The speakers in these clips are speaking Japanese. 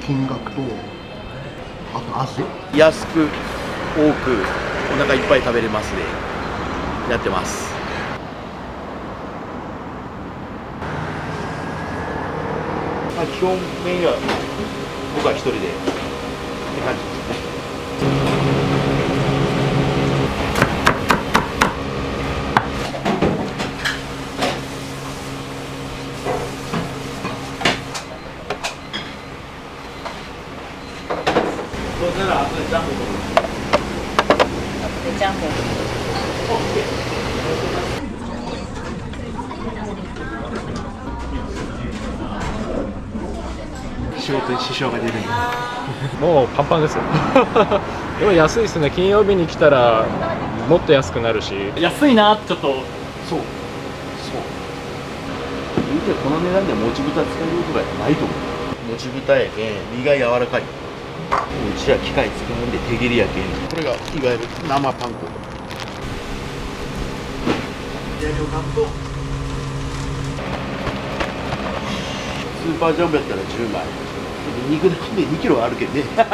金額と、あと味。安く多くお腹いっぱい食べれますね。やってます。まあ基本メインは僕は一人でって感じですね。そうしたら後でジャンボとジャンボ。仕事に支障が出るんで。もうパンパンですよでも安いですね。金曜日に来たらもっと安くなるし、安いなってちょっと。そう言うてこの値段でもち豚使えることがないと思う。もち豚やけん身が柔らかい。うちは機械使うんで手切りやけん。これがいわゆる生パン粉。材料買うとスーパージャンボやったら10枚。肉だけで2キロあるけんねさ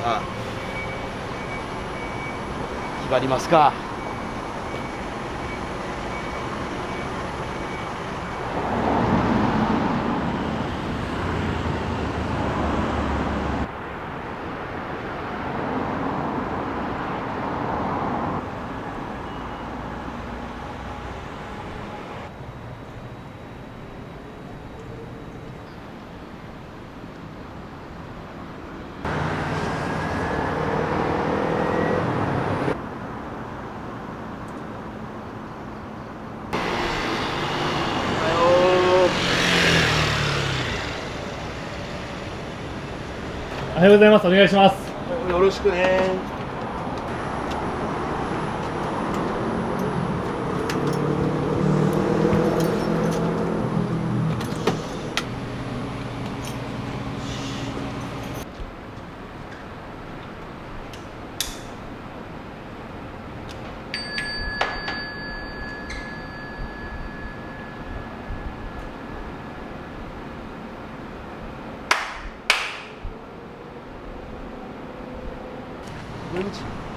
あ決まりますか。おはようございます。お願いします。よろしくね。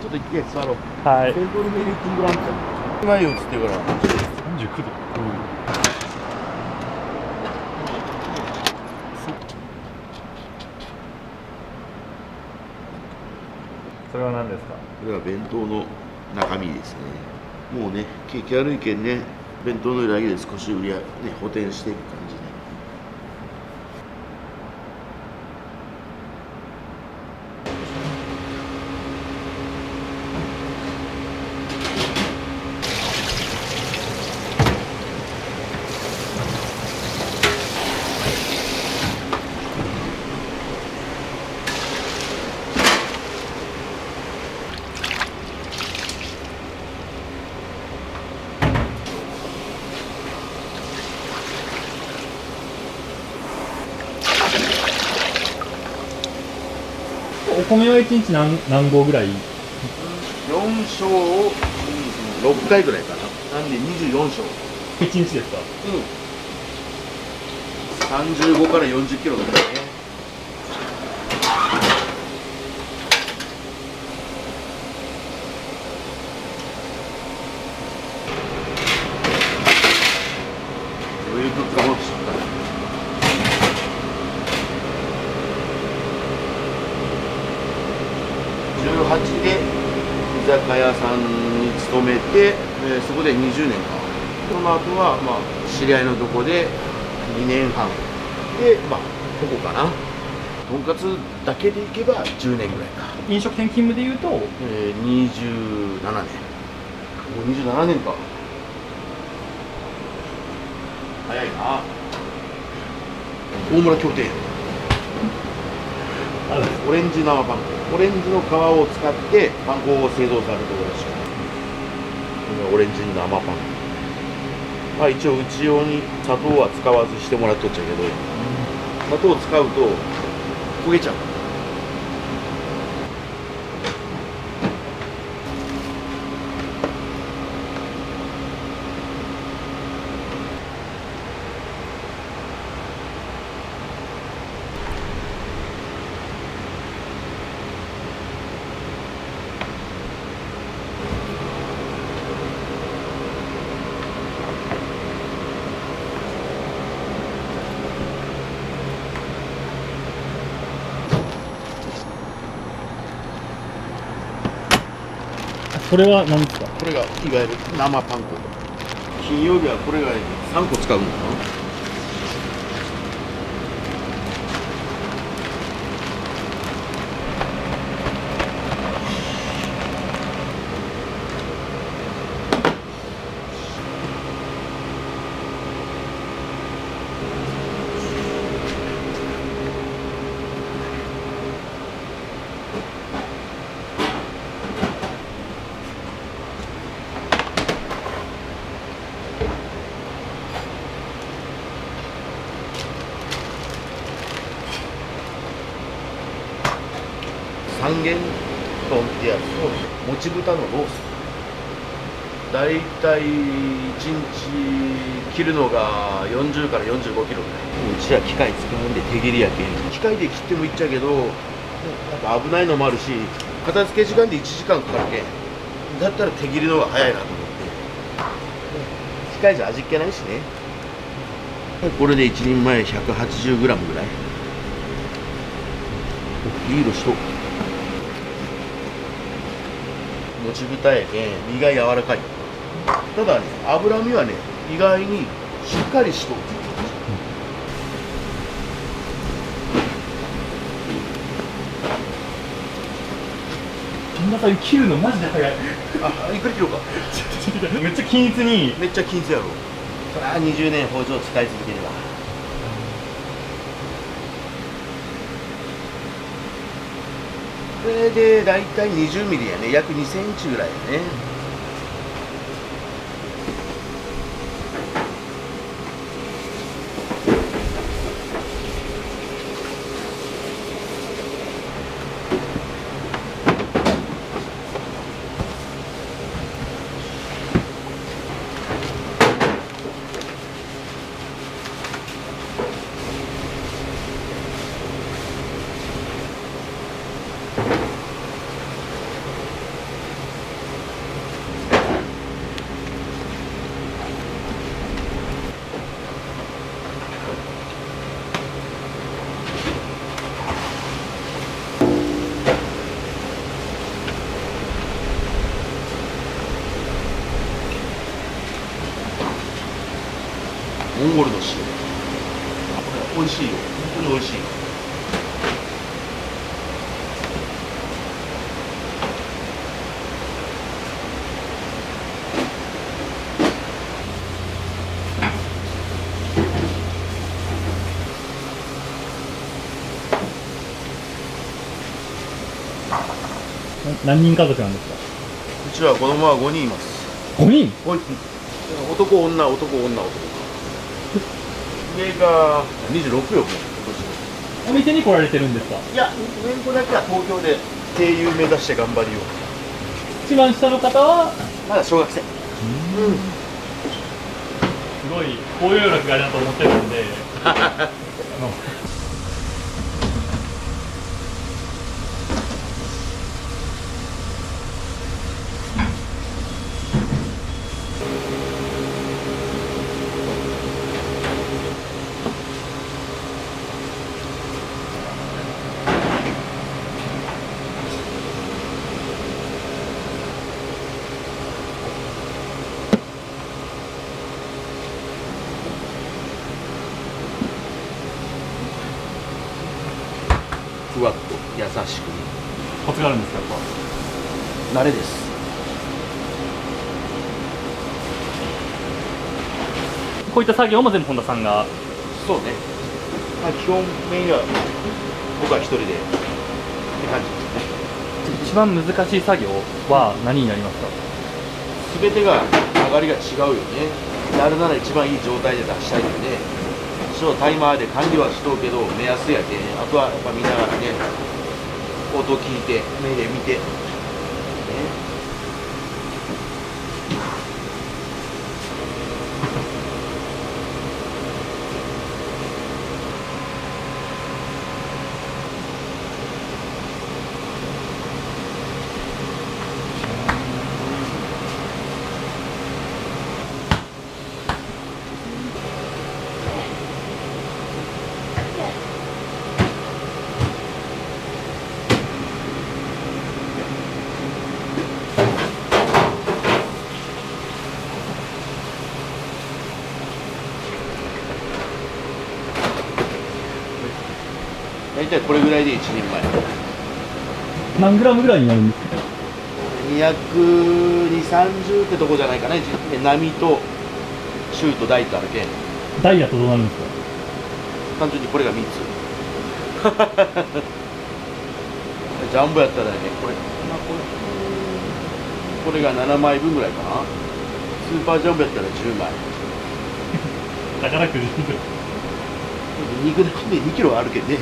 ちょっと一回座ろう。はい。セントルメリックンブランド。前よっつってから39度。それは何ですか。これは弁当の中身ですね。もうね、景気悪いけんね、弁当の裏切りで少し売り上げ、ね、補填していく感じね。お米は1日何合ぐらい。4升を6回ぐらいかな。なんで24升。1日ですか。35から40キロだからね。余裕ぶっかもうとしちゃった。18で居酒屋さんに勤めて、そこで20年か。その後は、まあ、知り合いのとこで2年半で、まあ、ここかな。とんかつだけでいけば10年ぐらいか。飲食店勤務でいうと。27年。もう27年か。早いな。大村協定。オレンジ生パン粉。オレンジの皮を使ってパン粉を製造されるところらしい。これオレンジ生パン粉。まあ一応うち用に砂糖は使わずしてもらっとっちゃうけど、砂糖を使うと焦げちゃう。それは何ですか？これがいわゆる生パン粉。金曜日はこれが3個使うんだよ。三元豚ってやつともち豚のロース。だいたい1日切るのが40から45キロぐらい。うちは機械使うんで手切りやけん。機械で切ってもいっちゃうけど、なんか危ないのもあるし、片付け時間で1時間かかるけん。だったら手切りの方が早いなと思って。機械じゃ味っ気ないしね。これで1人前180グラムぐらい。いい色しと。もち豚やけん身が柔らかい。ただね、脂身はね意外にしっかりしとる。神田さん切るのマジで早い。あ、いくら切ろうか。めっちゃ均一に。めっちゃ均一やろ。そりゃ20年包丁使い続ければ。これでだいたい20ミリやね。約2センチぐらいやね。モンゴルの塩。これ美味しいよ。本当に美味しい。何人家族なんですか？うちは子供は5人います。5人。男女男女。上が26よ、今お店に来られてるんですか？年。いや、上の子だけは東京で声優目指して頑張りよう。一番下の方はまだ小学生。すごい包容力があるなと思ってるんでふわっと優しく。コツがあるんですか？やっぱ慣れです。こういった作業も全部本田さんが。そうね。まあ基本メインは僕は一人でって感じですね。一番難しい作業は何になりますか？全てが上がりが違うよね。やるなら一番いい状態で出したいよね。多少タイマーで管理はしとうけど目安やけん、あとはやっぱ見ながらね、音聞いて目で見て、ね、大体これぐらいで1人前。何グラムぐらいになるんですか？ 220、30ってとこじゃないかな。波と中と大とあるけん、ダイヤとどうなるんですか？単純にこれが3つジャンボやったらね、これが7枚分ぐらいかな。スーパージャンボやったら10枚。宝くじ肉だけで2キロあるけんね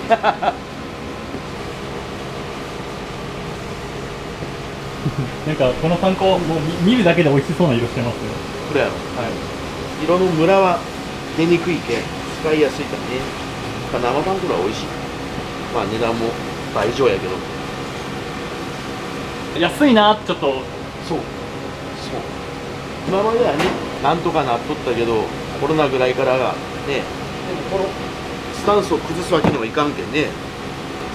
なんかこのパン粉もう見るだけで美味しそうな色してますよ。これやろ、はい、色のムラは出にくいけん使いやすいからね。まあ、生パン粉は美味しい。まあ値段も倍以上やけど、安いな、ちょっと。そう今まではねなんとかなっとったけど、コロナぐらいからがね、このスタンスを崩すわけにはいかんけんね。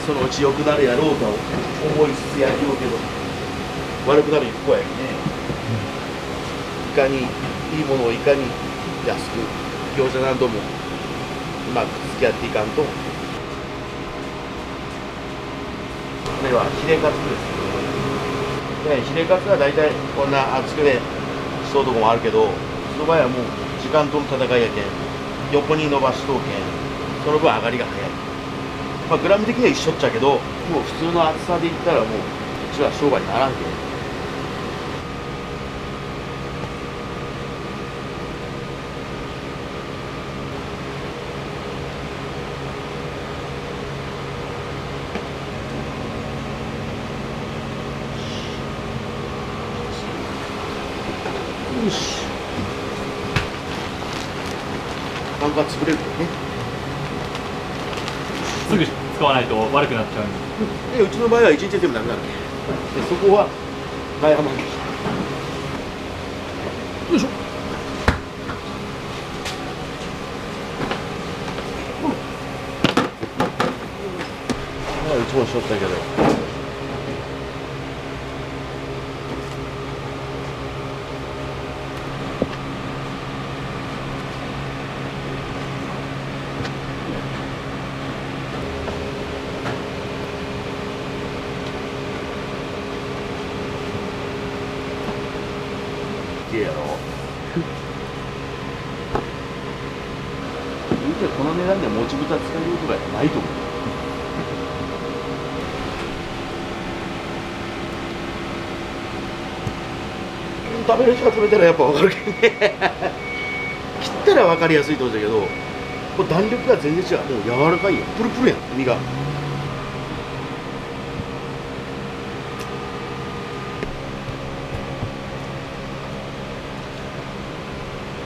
そのうち良くなるやろうと思いつつやりようけど、悪くなる一方やけんね、いかにいいものをいかに安く業者などもうまく付き合っていかんと。これはヒレカツですけど、ヒレカツは大体こんな厚くねしとうとこもあるけど、その場合はもう時間との戦いやけん横に伸ばしとうけん、その分上がりが早い。まあグラム的には一緒っちゃけど、もう普通の厚さでいったらもううちは商売にならんけん。よし、パンが潰れるからね。すぐ使わないと悪くなっちゃうんで。うちの場合は1日でもダメなんで、そこは悩まない。よいしょ。いつもしとったけど。やろ言うてこの値段でもち豚使えることがないと思う。食べる人が食べたらやっぱ分かるけどね切ったら分かりやすいと思うんだけど、これ弾力が全然違う。もう柔らかいよ、プルプルやん身が。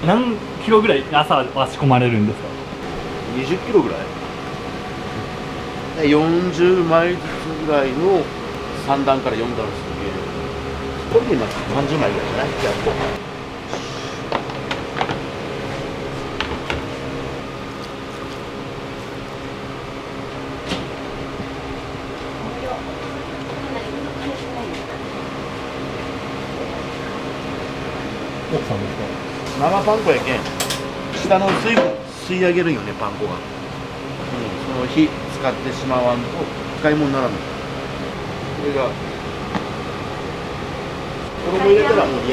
何キロぐらい朝は仕込まれるんですか20キロぐらい、40枚ずつぐらいの3段から4段するゲーム。これで今30枚ぐらいじゃない？やっと。奥さんですか？生パン粉やけん下の水分吸い上げるんよね、パン粉が。その火使ってしまわんと使い物にならない。これが衣入れたらもう 250g。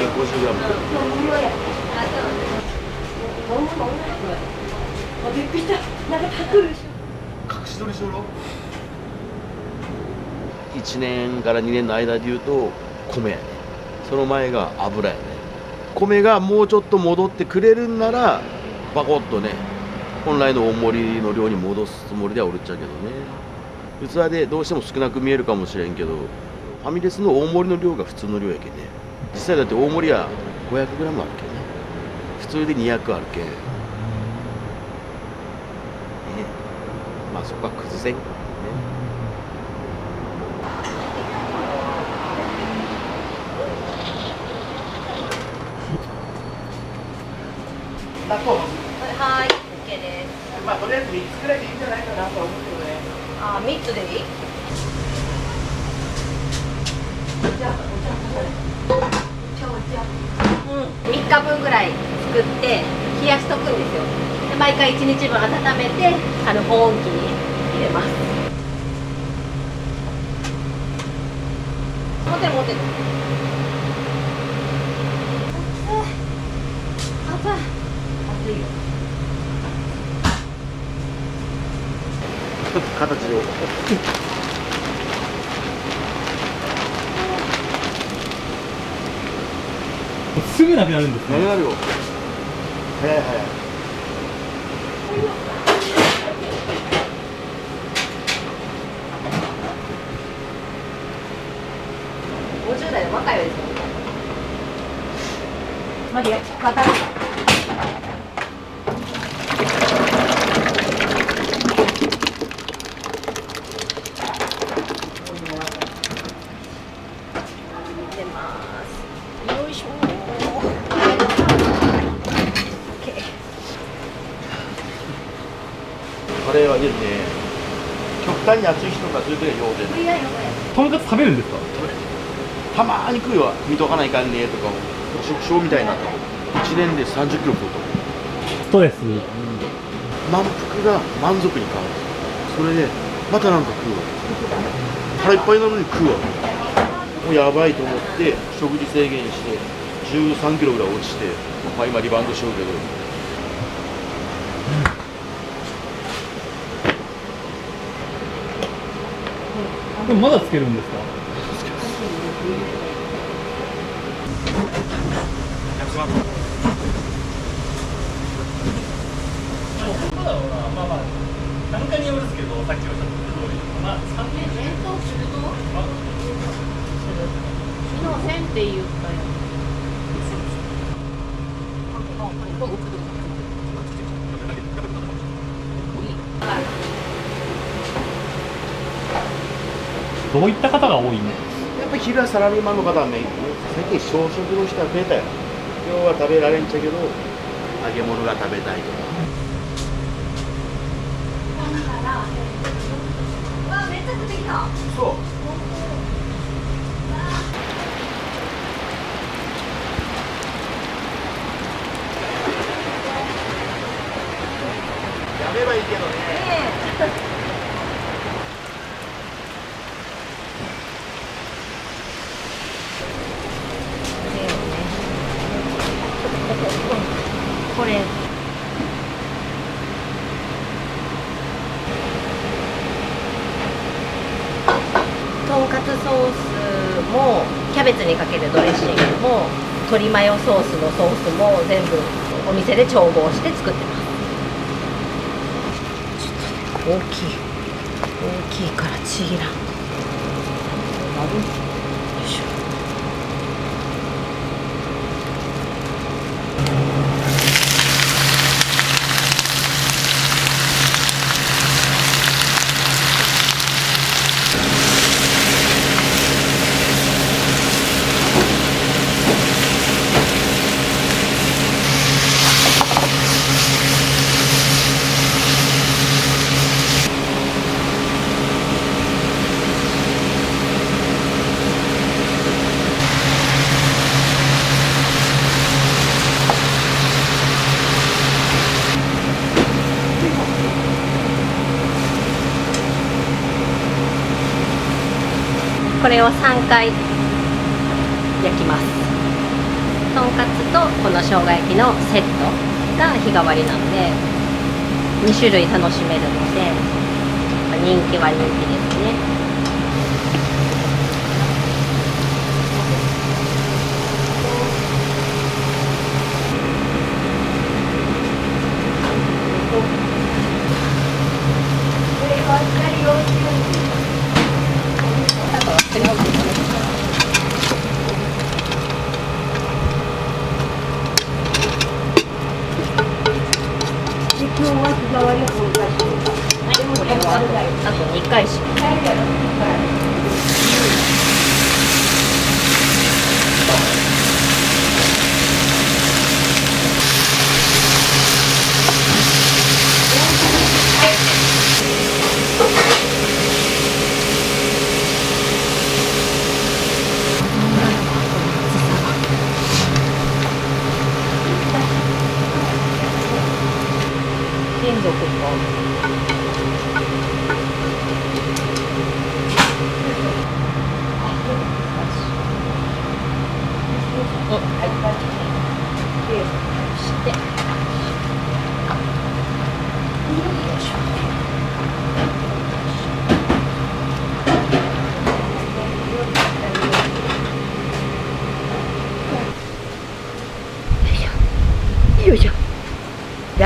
びっくりした。なんか隠る。隠し撮りしろ。1年から2年の間でいうと米やね、その前が油やね。米がもうちょっと戻ってくれるんならバコッとね本来の大盛りの量に戻すつもりではおるっちゃけどね。器でどうしても少なく見えるかもしれんけど、ファミレスの大盛りの量が普通の量やけんね。実際だって大盛りは 500g あるけんね。普通で200あるけん、ね、まあそこは崩せん、ね。はい、OK です。まあとりあえず3つくらいでいいんじゃないかなと思うけどね。あ、3つでいい？3日分ぐらい作って冷やしとくんですよ。で毎回1日分温めて保温器に入れます。持ってる持ってる。熱い熱いよ。形をすぐなくなるんですね。なるよ。早い早い。50代の若いですよ。マリア、渡る。入れます。よいしょ。カレーはですね、極端に熱い人がずっとようで、とんかつ食べるんですか？たまーに食うよ、見とかないかんねとか、食傷みたいなの、1年で30キロ食うと。ストレス。満腹が満足に変わる。それで、またなんか食うわ。腹いっぱいなのに食うわ。もうやばいと思って、食事制限して、13キロぐらい落ちて、まあ今リバウンドしようけど。でもまだつけるんですか？まあまあ、単価によるんですけど、さっきおっしゃった通り、まあ、3年検討するの？昨日1000って言ったよ。どういった方が多いんですか？やっぱり昼はサラリーマンの方はメインね。最近小食の人は増えたよ。今日は食べられんちゃけど、揚げ物が食べたいとか。うわ、めっちゃ出てきた。そう。やめばいいけどね。これとんかつソースもキャベツにかけるドレッシングも鶏マヨソースのソースも全部お店で調合して作ってます。ちょっとね、大きいからちぎらん。よいしょ。これを3回焼きます。とんかつとこの生姜焼きのセットが日替わりなので2種類楽しめるので人気は人気ですね。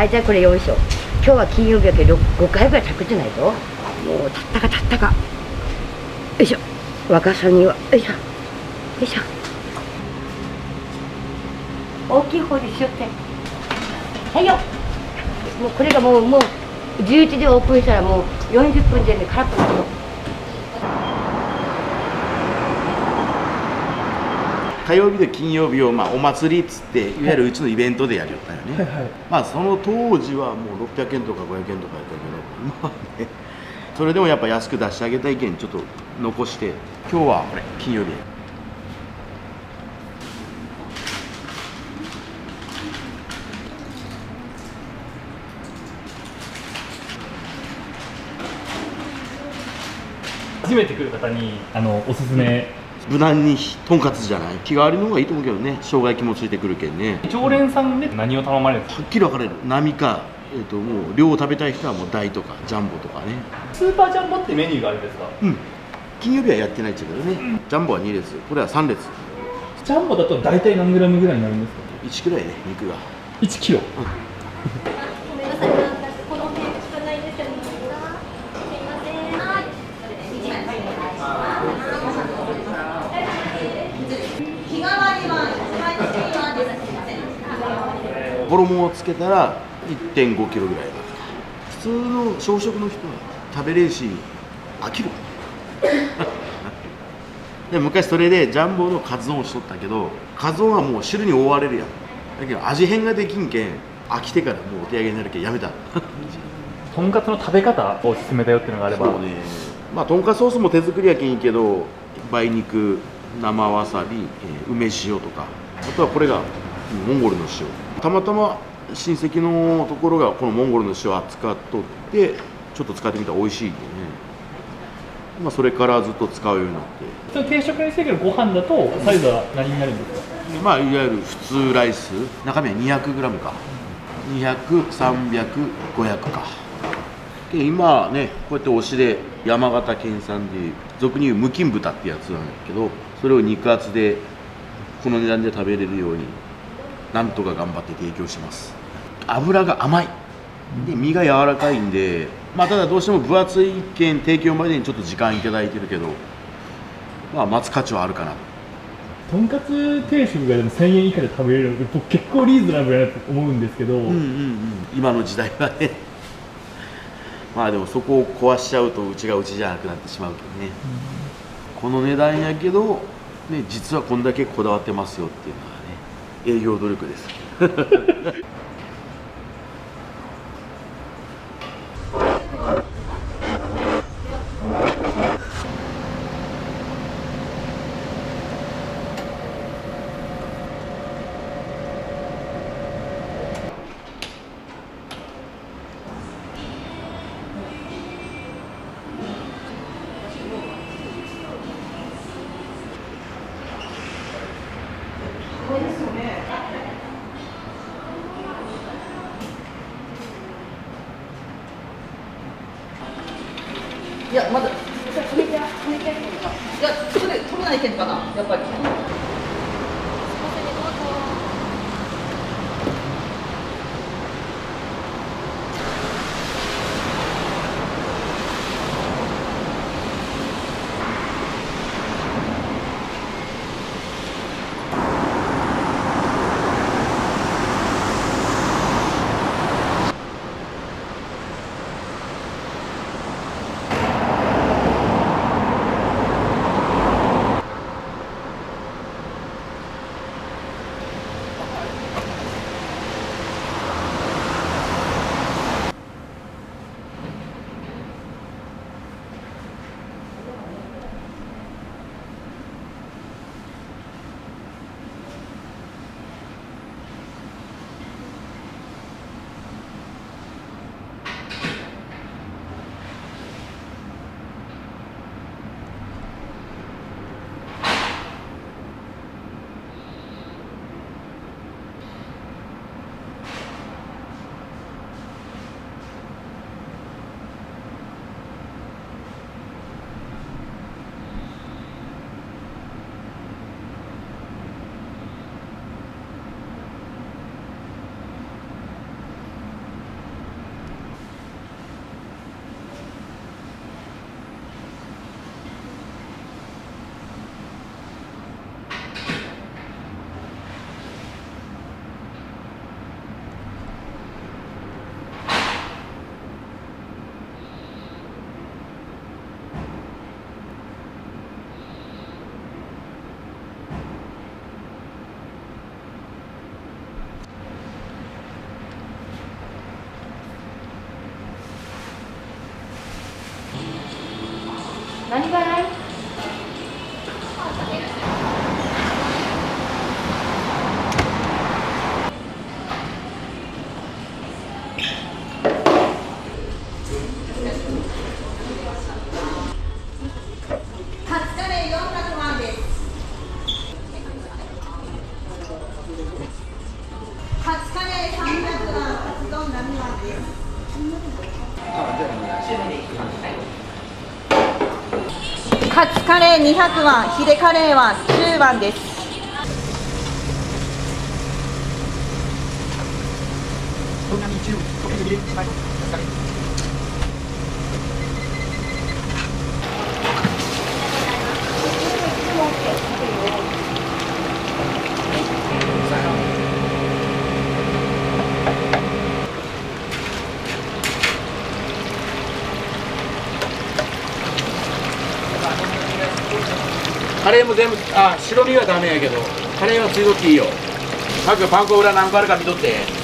大体これよいしょ。今日は金曜日やけど5回ぐらい着地ないと。もうたったかたったか。よいしょ。若さにはよいしょ。よいしょ。大きい方にしよって。はいよ。もうこれがもう11時オープンしたらもう40分で空っぽなの。火曜日と金曜日をお祭りっつっていわゆるうちのイベントでやりよったよね、その当時はもう600円とか500円とかやったけど、それでもやっぱ安く出してあげたいけんちょっと残して、今日はこれ金曜日初めて来る方におすすめ、無難にとんかつじゃない、日替わりの方がいいと思うけどね、生姜焼きもついてくるけんね。常連さんで何を頼まれるんですか？はっきり分かれる。並か、もう量を食べたい人はもう大とかジャンボとかね。スーパージャンボってメニューがあるんですか？金曜日はやってないっちゃうけどね、ジャンボは2列、これは3列、ジャンボだと大体何グラムぐらいになるんですか1キロやね、肉が。？1キロ。ごめんなさい、この辺しかないんですけど、すいません。はい。1枚お願いします。日替わりはスパイシーはです。すいません。衣をつけたら1.5キロぐらいだ。普通の小食の人は食べれるし飽きるで昔それでジャンボのカツ丼をしとったけど、カツ丼はもう汁に覆われるやん。だけど味変ができんけん飽きてからもうお手上げになるけんやめたとんかつの食べ方おすすめだよっていうのがあれば。そうね、とんかつソースも手作りやけんいいけど、梅肉、生わさび、梅塩とか、あとはこれがモンゴルの塩。たまたま親戚のところがこのモンゴルの塩扱っとって、ちょっと使ってみたら美味しいんでね、それからずっと使うようになって、その定食にしてるけどご飯だとサイズは何になるんですか？いわゆる普通ライス、中身は 200g か、200、300、500か。で今ね、こうやって推しで山形県産でいう俗に言う無菌豚ってやつなんだけど、それを肉厚でこの値段で食べれるようになんとか頑張って提供します。油が甘いで身が柔らかいんで、ただどうしても分厚いけん提供までにちょっと時間いただいてるけど、待つ価値はあるかな。とんかつ定食がでも1000円以下で食べれるのって僕結構リーズナブルだなと思うんですけど、今の時代はねでもそこを壊しちゃうとうちがうちじゃなくなってしまうけどね、この値段やけど、ね、実はこんだけこだわってますよっていうのはね、営業努力ですいや、まだ、止めて、いや、それ、止めないけんかな、やっぱり。カツカレー200番、ヒレカレーは10番です。カレーも全部、白身はダメやけど、カレーはついとっていいよ。さっきパン粉裏何個あるか見とって。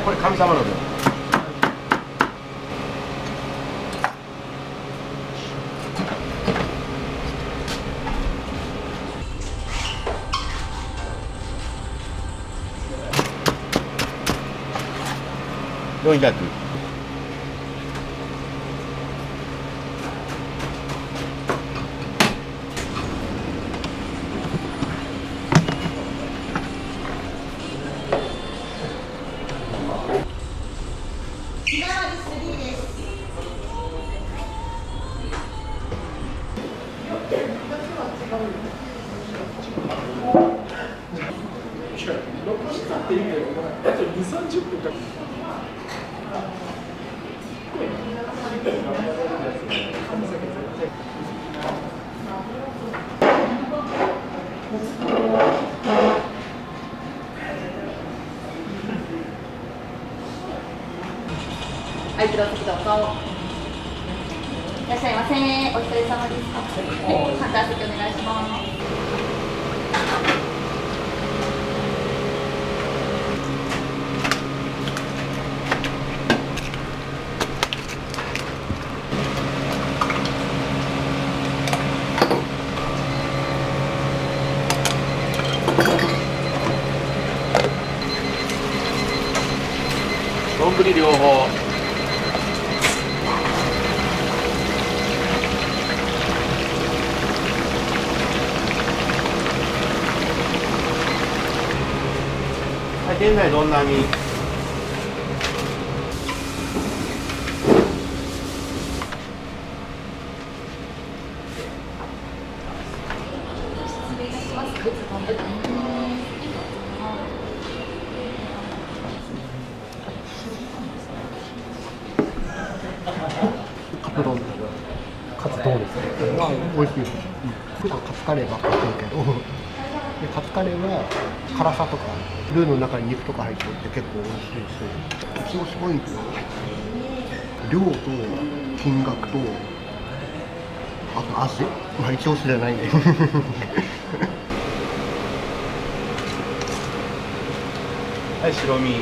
これ神様の分。400。はい、どうぞどうぞ。いらっしゃいませ。お疲れ様です。はい、カウンター席お願いします。丼両方。はい、店内どんなに。カツ丼。カツどうですか？まあ美味しいです。普段カツカレーばっかり食うけど、でカツカレーは辛さとかルーの中に肉とか入ってて結構美味しいし、一応すごいんですよ。量と金額とあと味、まあ一応じゃないんで。はい、白身。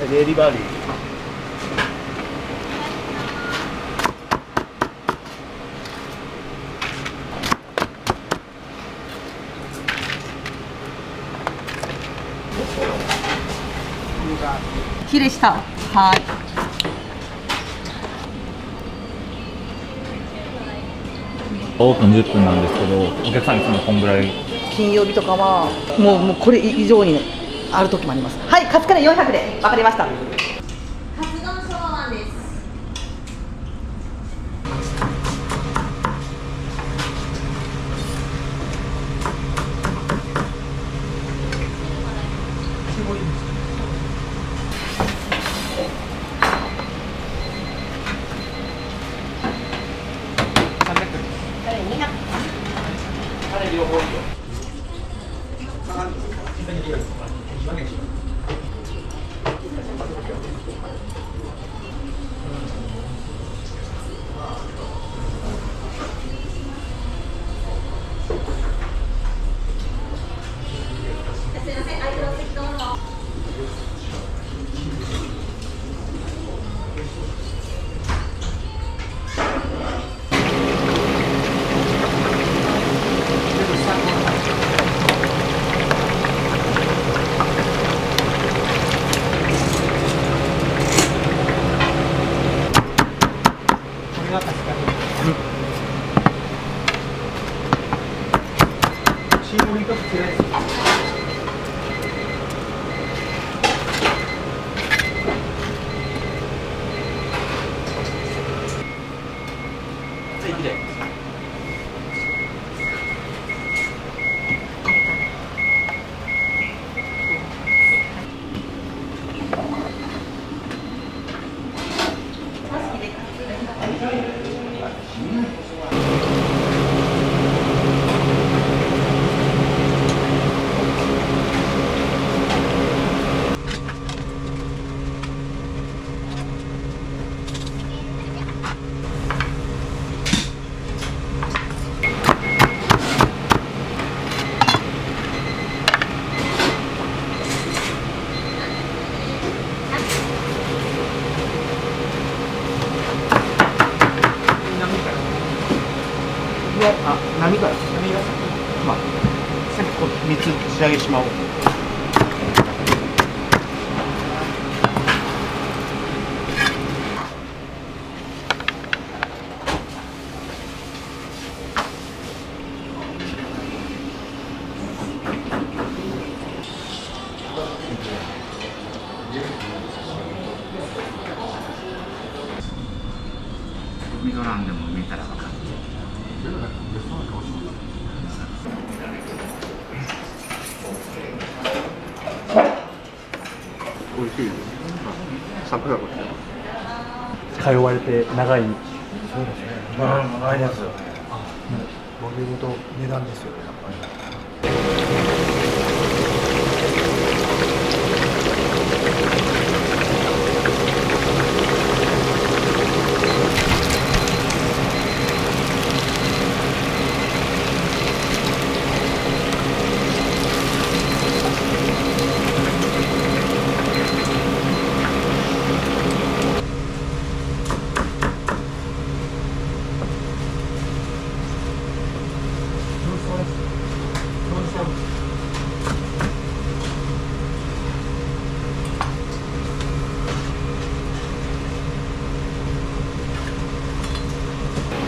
デリバリー。ヒレした。はい。オープン10分なんですけど、お客さんいつもこんぐらい。金曜日とかはもうこれ以上にある時もあります。はい、カツカレー400でわかりました。カツ丼そばワンです。カレー両方いいよ。すいません、相手の席どうぞ。が助かる。チームリートつけないです。あ、波がまあさっきこう3つ仕上げしまおう。海ドランでも見たら分かる。美味しいです。サクサクしてる。通われて長い。そうですね。長いです。ボリュームと値段ですよね、やっぱり。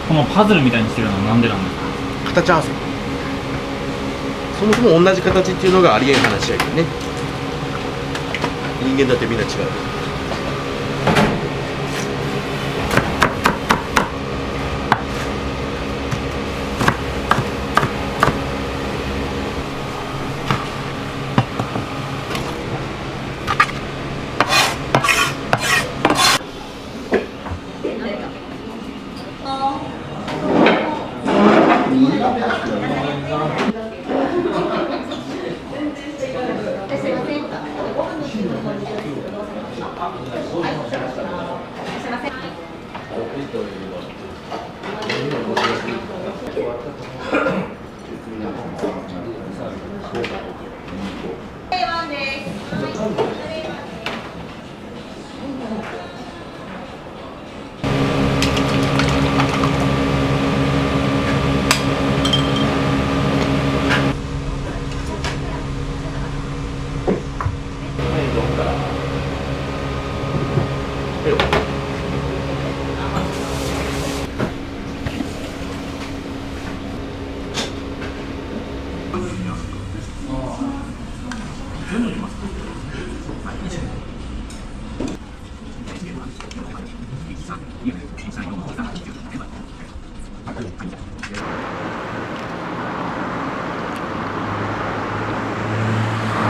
このパズルみたいにしてるのはなんでなんですか？形合わせ。そもそも同じ形っていうのがありえん話やけどね。人間だってみんな違う。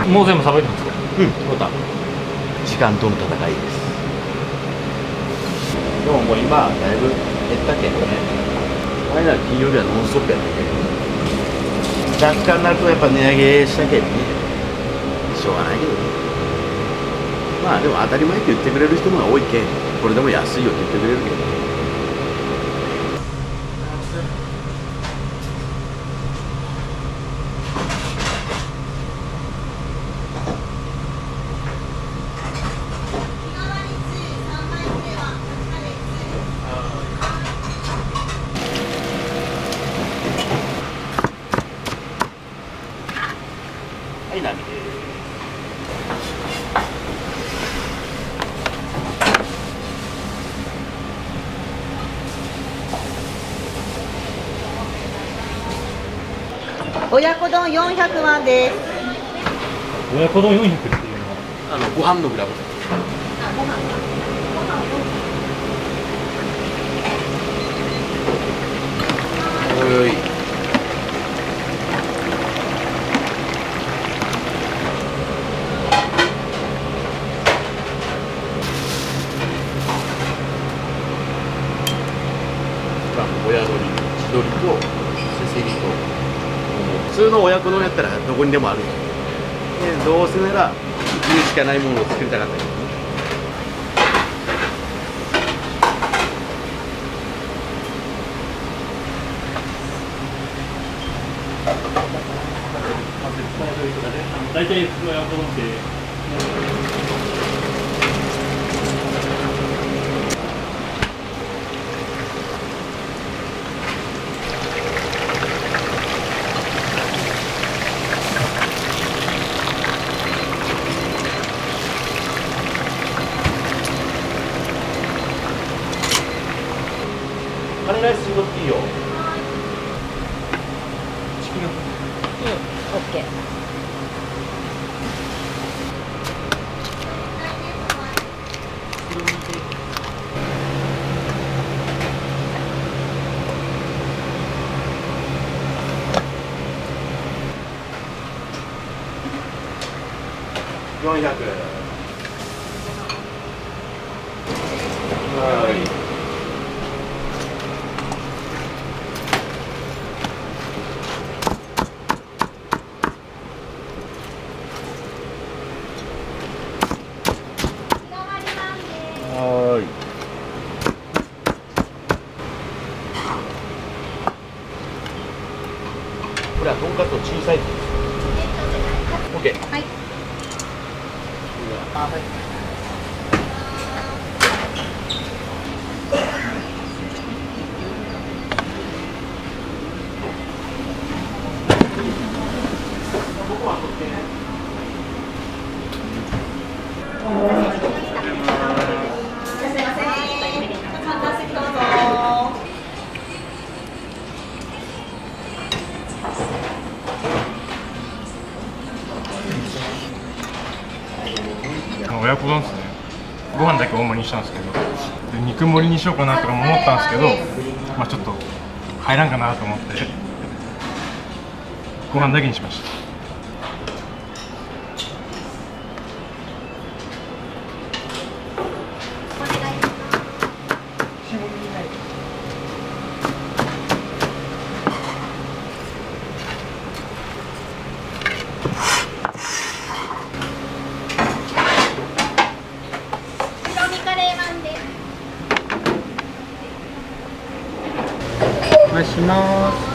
もう全部食べるんですか？時間との戦いです。でももう今だいぶ減ったけどね。前なら金曜日はノンストップやったけど、若干なるとやっぱ値上げしたけどね、しょうがないけどね。まあでも当たり前って言ってくれる人も多いけん、これでも安いよって言ってくれるけどね。はい、波です。親子丼400万です。親子丼400っていうのはご飯のグラム。おい。親鶏、地鶏とせせりと、普通の親子丼やったらどこにでもある。でどうせなら牛しかないものを作りたかったけどね。大体親子丼ってカレーライス作っていいよ。チキンオッケー。400。はい。はい。これはとんかつの小さいやつです。オッケー。はい。親子丼ですね。ご飯だけ大盛りにしたんですけど、で肉盛りにしようかなとかも思ったんですけど、まあちょっと入らんかなと思ってご飯だけにしました。お願いします。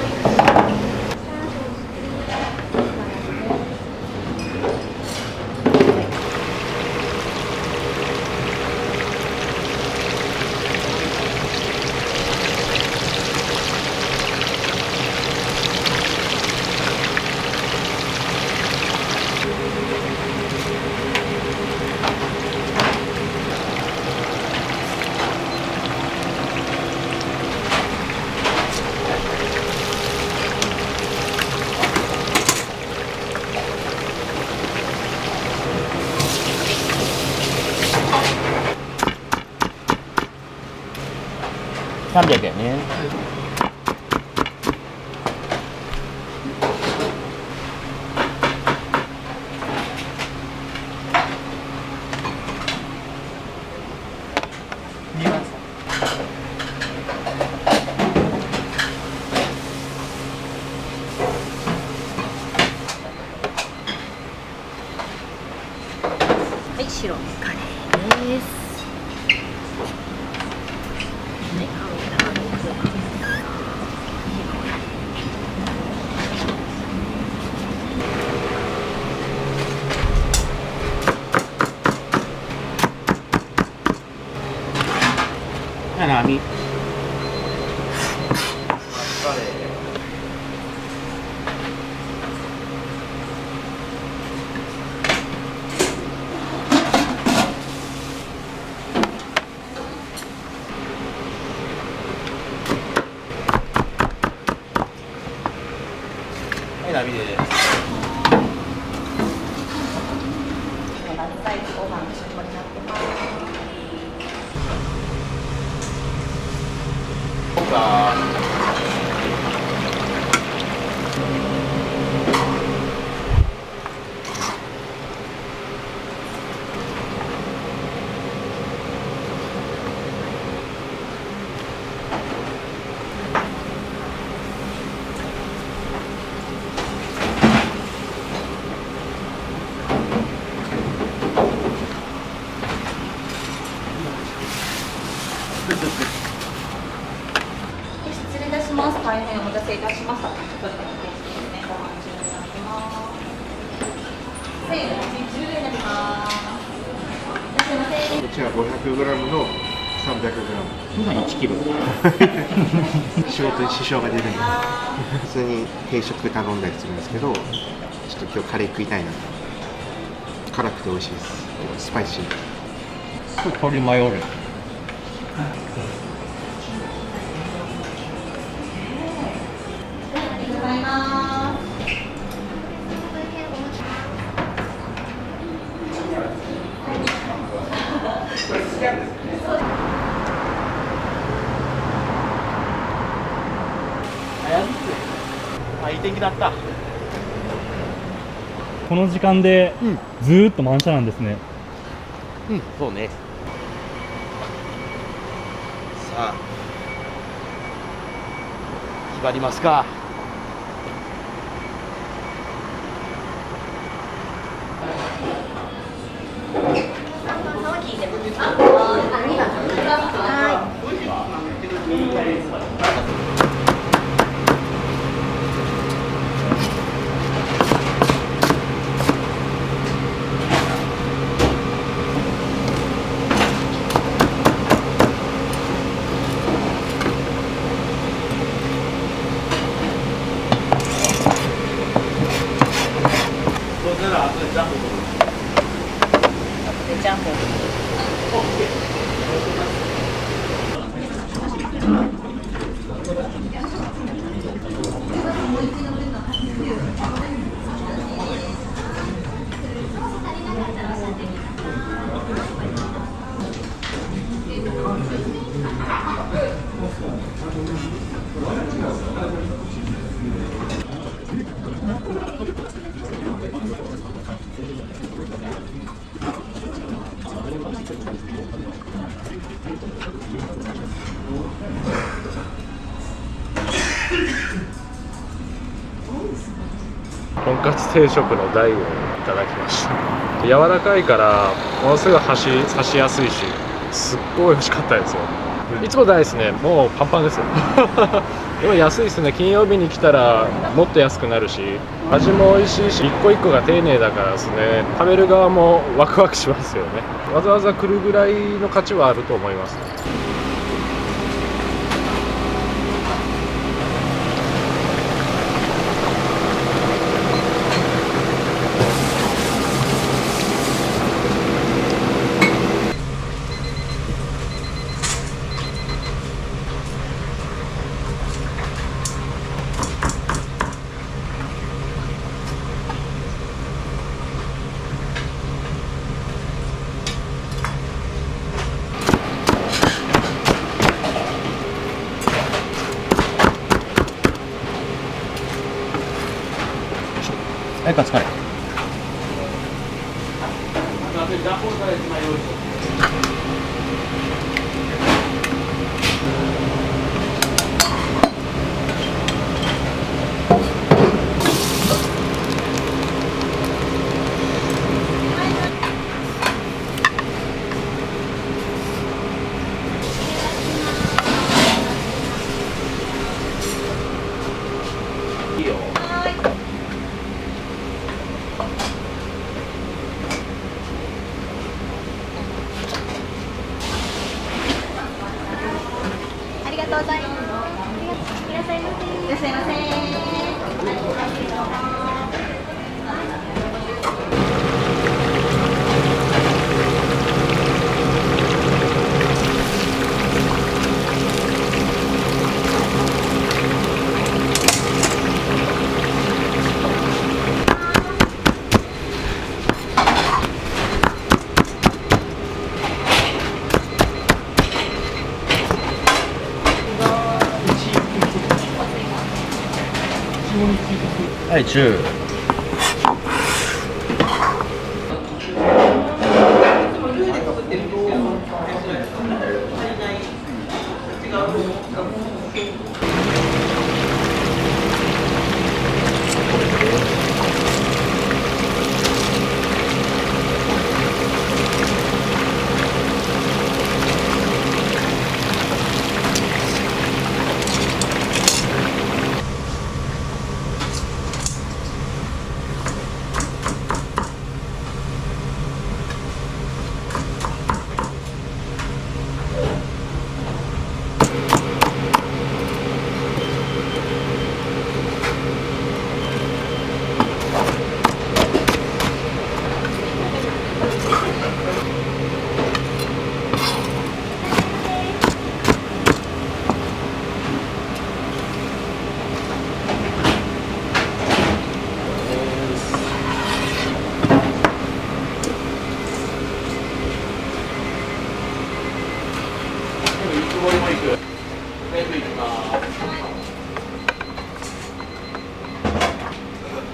300円ね。はい、白カレーです。波。はい、波。並で。そうか。失礼いたします。大変お待たせいたしました。ちょっとご飯中になってます。1000円の10円になります。いらっしゃいませ。こちら 500g の 300g。普段1キロ。仕事に支障が出るんで普通に定食頼んだりするんですけど、ちょっと今日カレー食いたいなと。辛くて美味しいです。スパイシー。鶏マヨネーズ。ありがとうございます。いい天気だった。この時間でずーっと満車なんですね。うん、そうね。さあ、決まりますか。そうしたら後でジャンプ。でジャンプ。とんかつ定食の大をいただきました。柔らかいからものすごい刺しやすいし、すっごい美味しかったですよ。いつも大ですね、もうパンパンですよでも安いですね。金曜日に来たらもっと安くなるし、味も美味しいし、一個一個が丁寧だからですね、食べる側もワクワクしますよね。わざわざ来るぐらいの価値はあると思います。はい、カツカレー。いいよ。ありがとうございます。いらっしゃいませ。いらっしゃいませ。はい中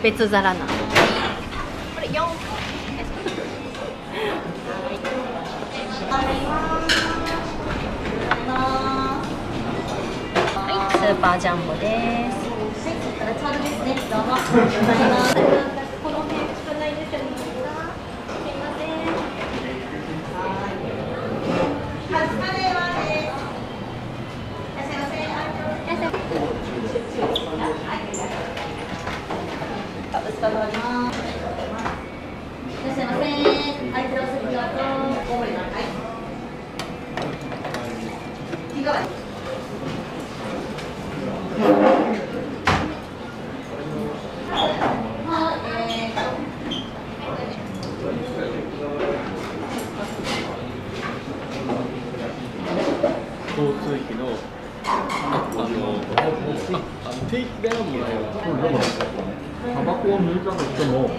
別皿なの。これ4。はい、スーパージャンボです。この辺少ないですよね。すいません。交通費の定期代はもらえます。タバコを抜いたとしても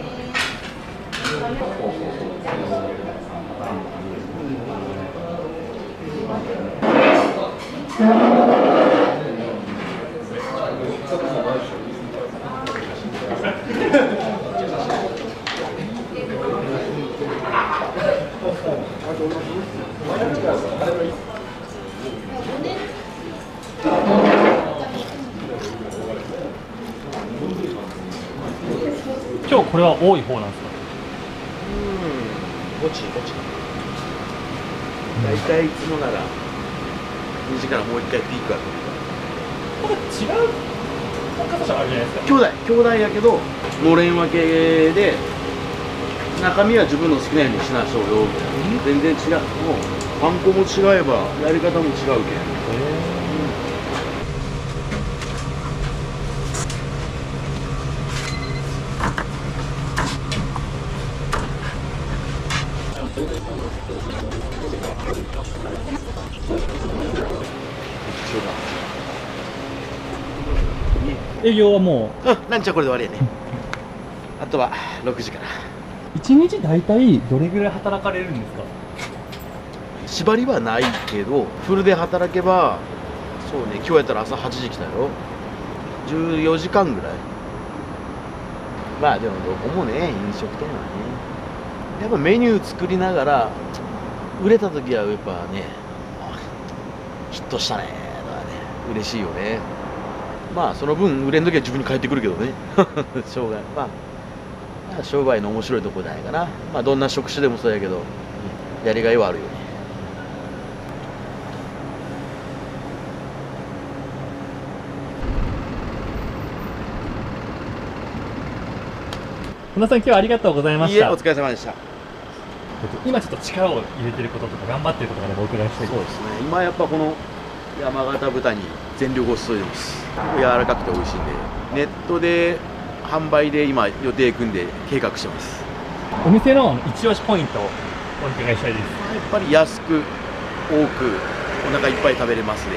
今日これは多い方なんですか？ぼちぼち大体いつもなら2時からもう一回ピークある。これ違う高さあるじゃないですか。兄弟やけどのれん分けで中身は自分の好きなようにしなしょうよみたいな。全然違う。もうパン粉も違えばやり方も違うけん。営業はもランチはこれで終わりやね。あとは6時から。う1日大体どれぐらい働かれるんですか？縛りはないけどフルで働けばそうね、今日やったら朝8時来たよ。14時間ぐらい。まあでもどこもね、飲食店はねやっぱメニュー作りながら売れた時はやっぱねヒットしたねとかね嬉しいよね。まあその分売れん時は自分に返ってくるけどねしょうがない。まあ商売の面白いとこじゃないかな。まあどんな職種でもそうやけど、やりがいはあるよね。本田さん、今日はありがとうございました。いいえ、お疲れ様でした。今ちょっと力を入れてることとか頑張ってることがお伺いしたい。そうですね、今やっぱこの山形豚に全力を注いでます。柔らかくて美味しいんで、ネットで販売で今予定組んで計画してます。お店の一押しポイントをお伺いしたいです。やっぱり安く多くお腹いっぱい食べれますで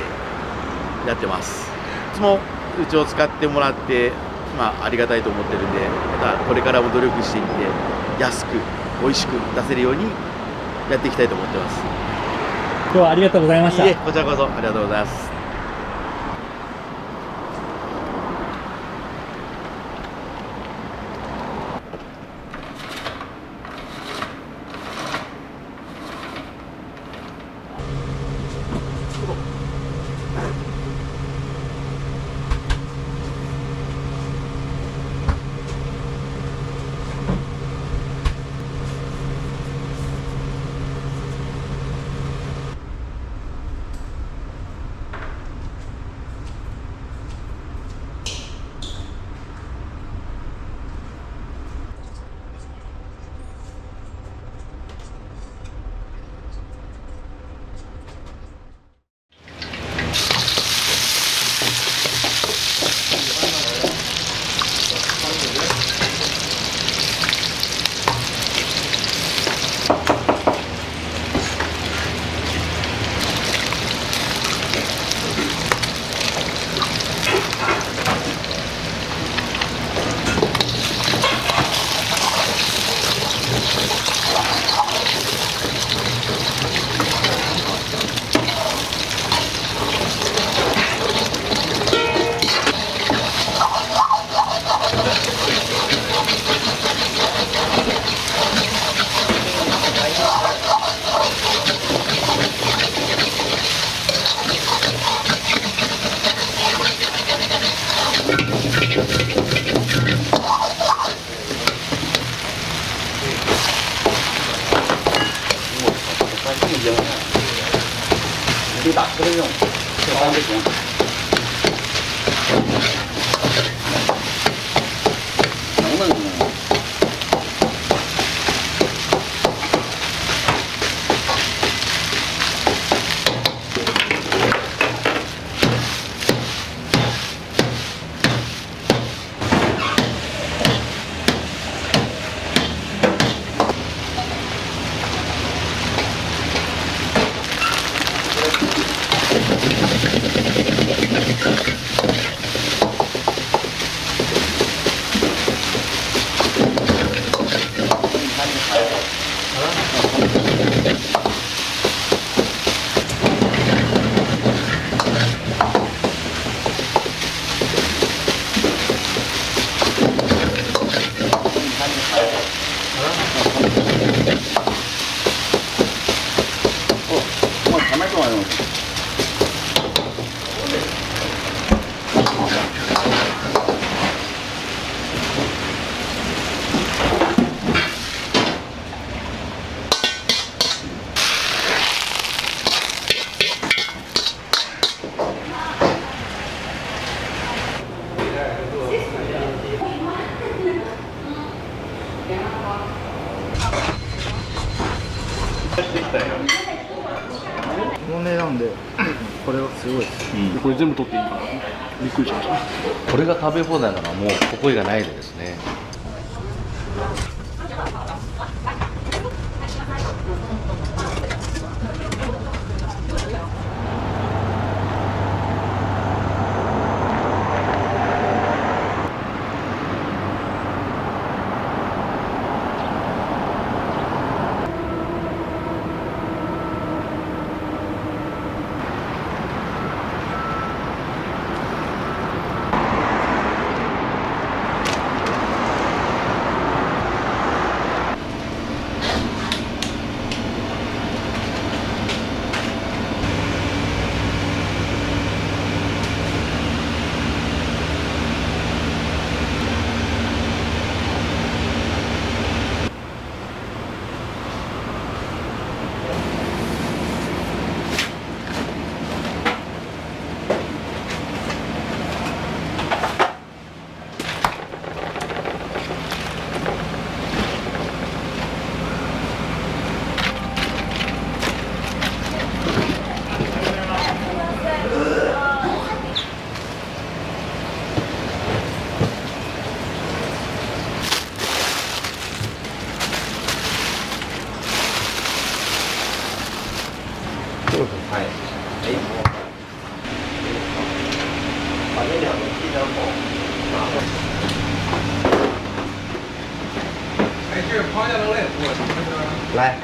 やってます。いつもうちを使ってもらって、ありがたいと思ってるんで、またこれからも努力していって安く美味しく出せるようにやっていきたいと思ってます。今日はありがとうございました。いえ、こちらこそありがとうございます。これはすごいです、うんこれ全部取っていいかなびっくりしましたこれが食べ放題ならもうここ以外ないですね。来。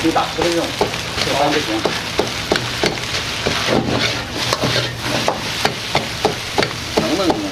可以打车的这种，这个单就行。能不能？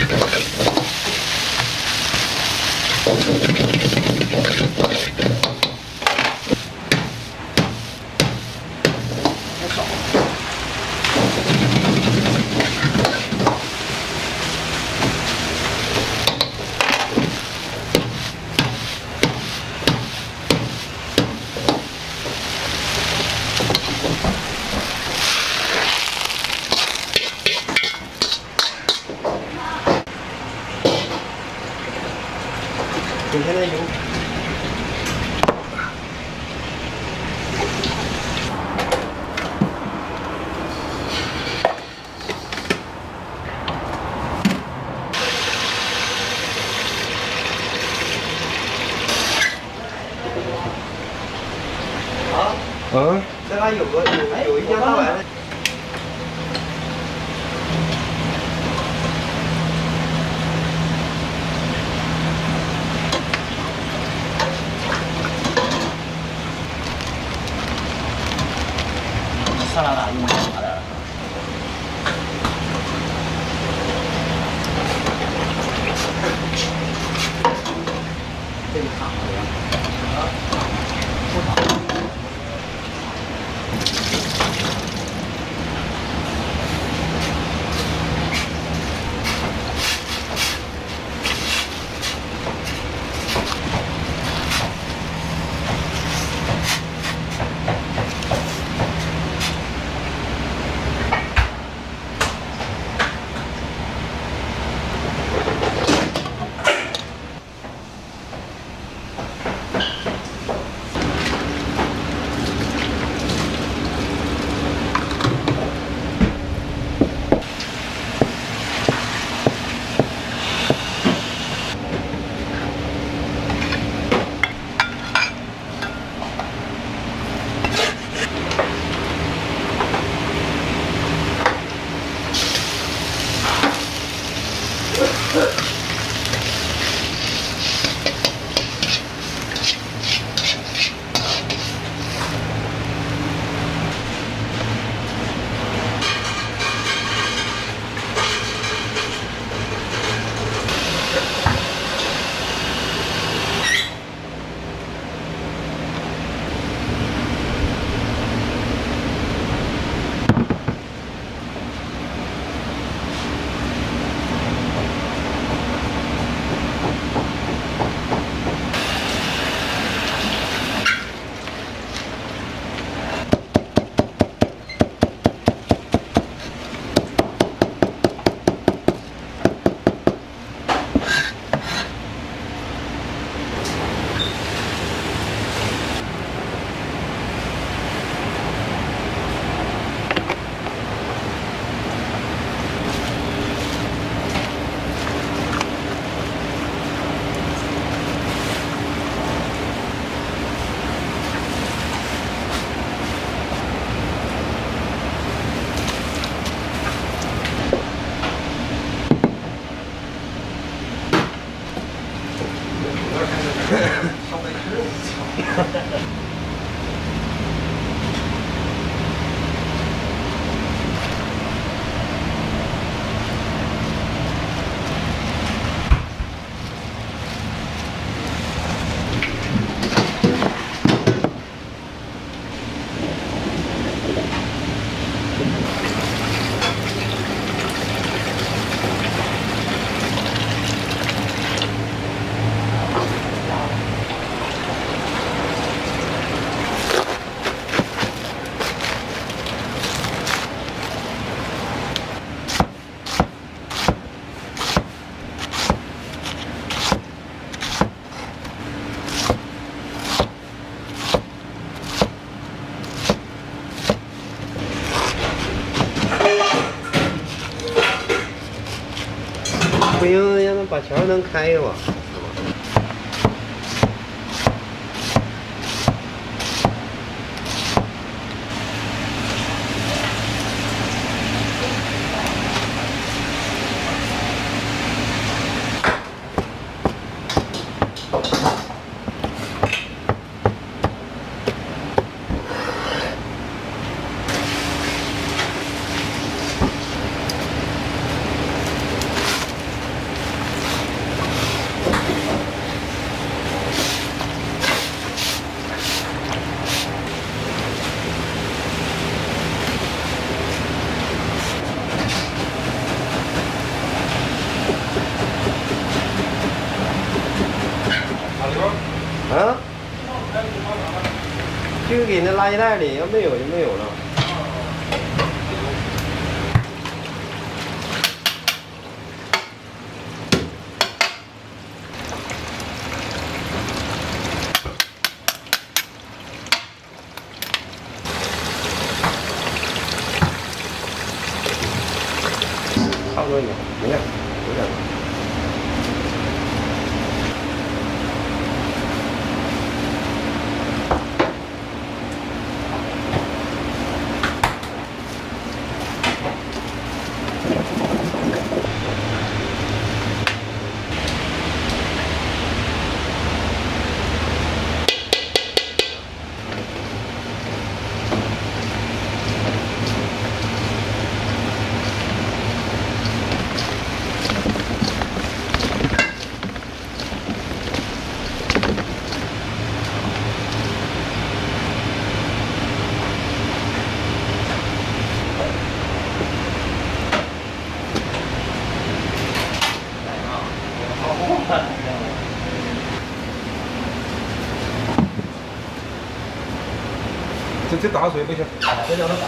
คุณท่านนายก 这个有一天到晚的。サラダ用意してから不行，让他把桥能开吧。个给那垃圾袋里，要没有就没有了。差不多有点，有点。这打水不行，别让它打。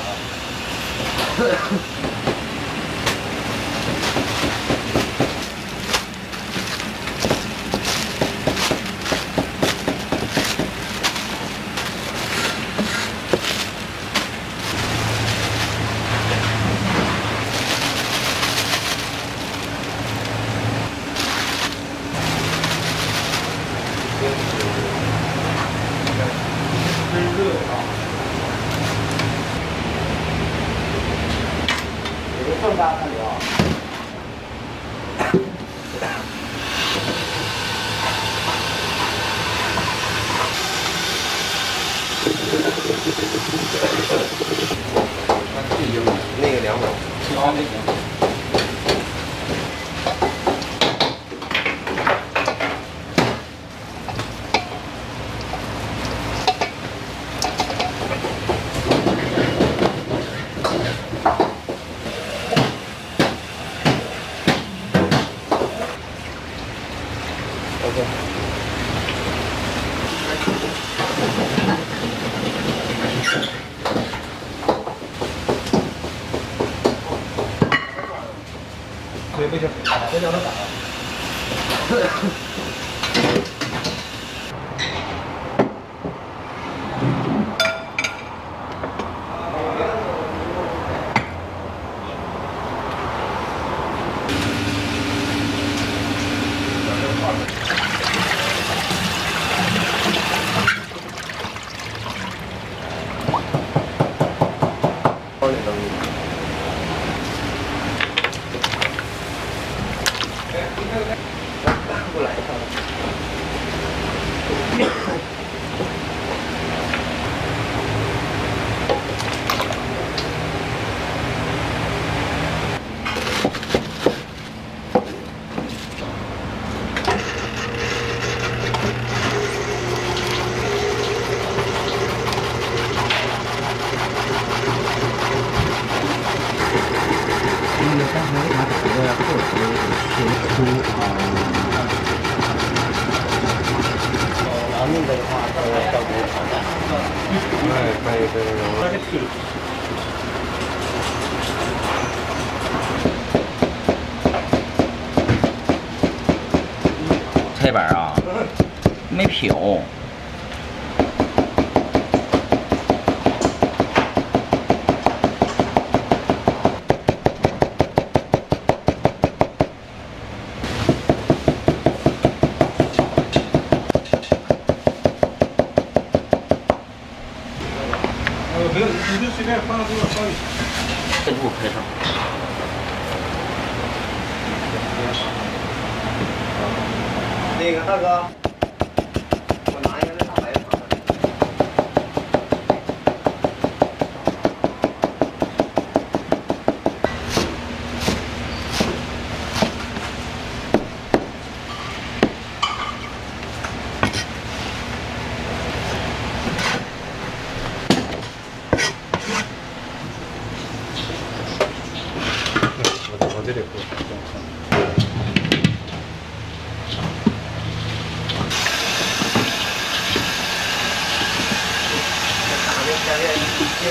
这么大看流。那个200。水不行，别让它打。不来一趟。因为刚才他这个后期是出然后那个的话，效果好的。可以。菜板啊，没漂。没有，你就随便放多少放一下。再给我拍上。那个大哥，我拿一个那大白糖。我这里喝。啊，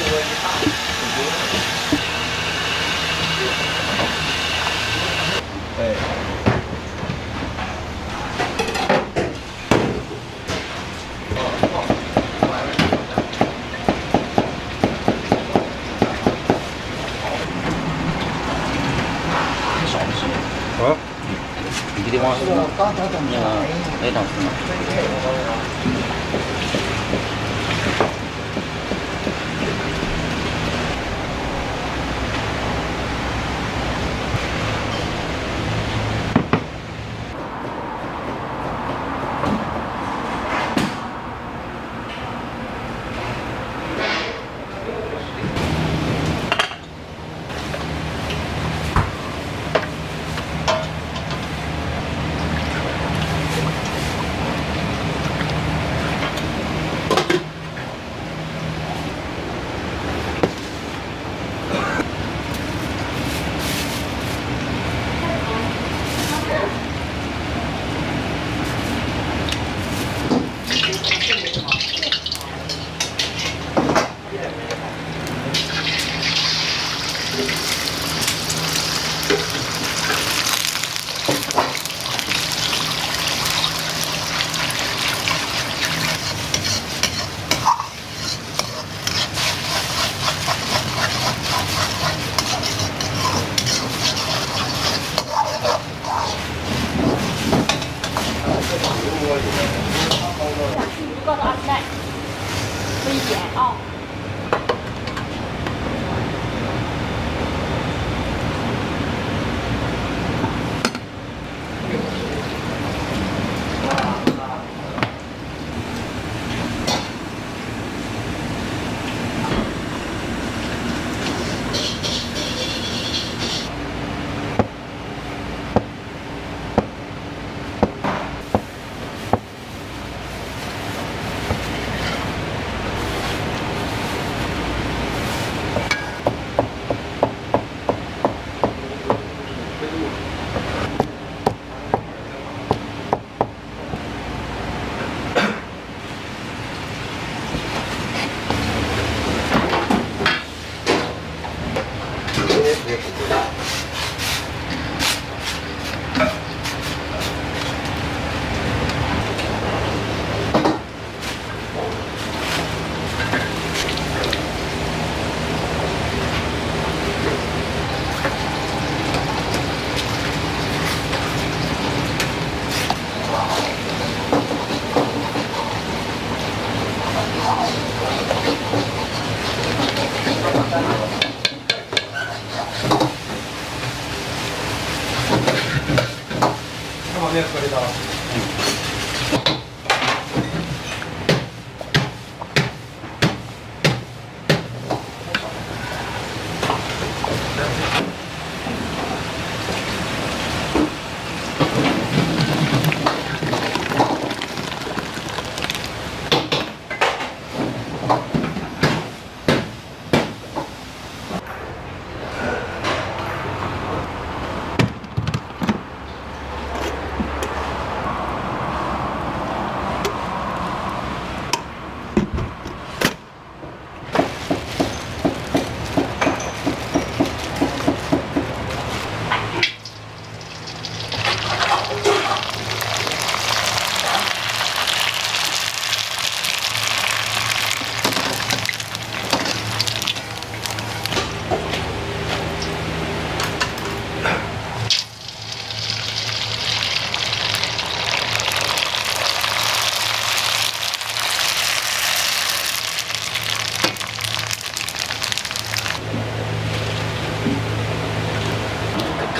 你得往那个来当什么？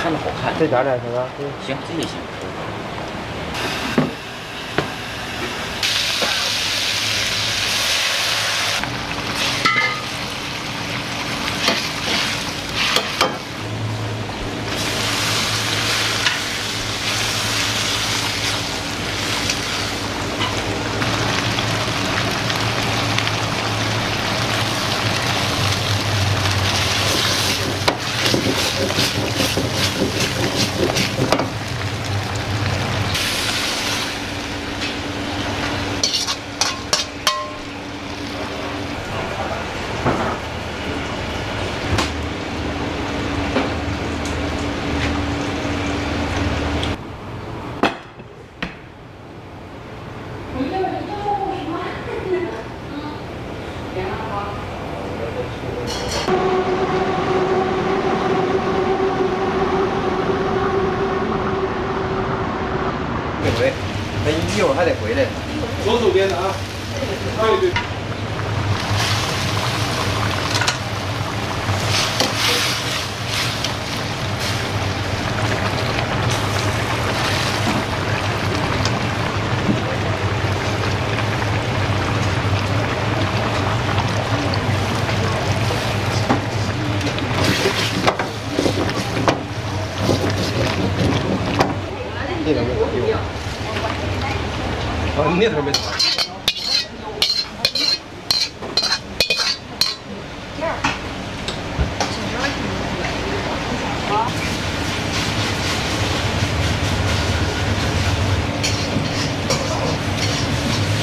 看着好看。再加点是吧？行，这也行。回，他一会儿还得回来呢。左手边的啊，还有一对。那个没有给我。啊，那头没打。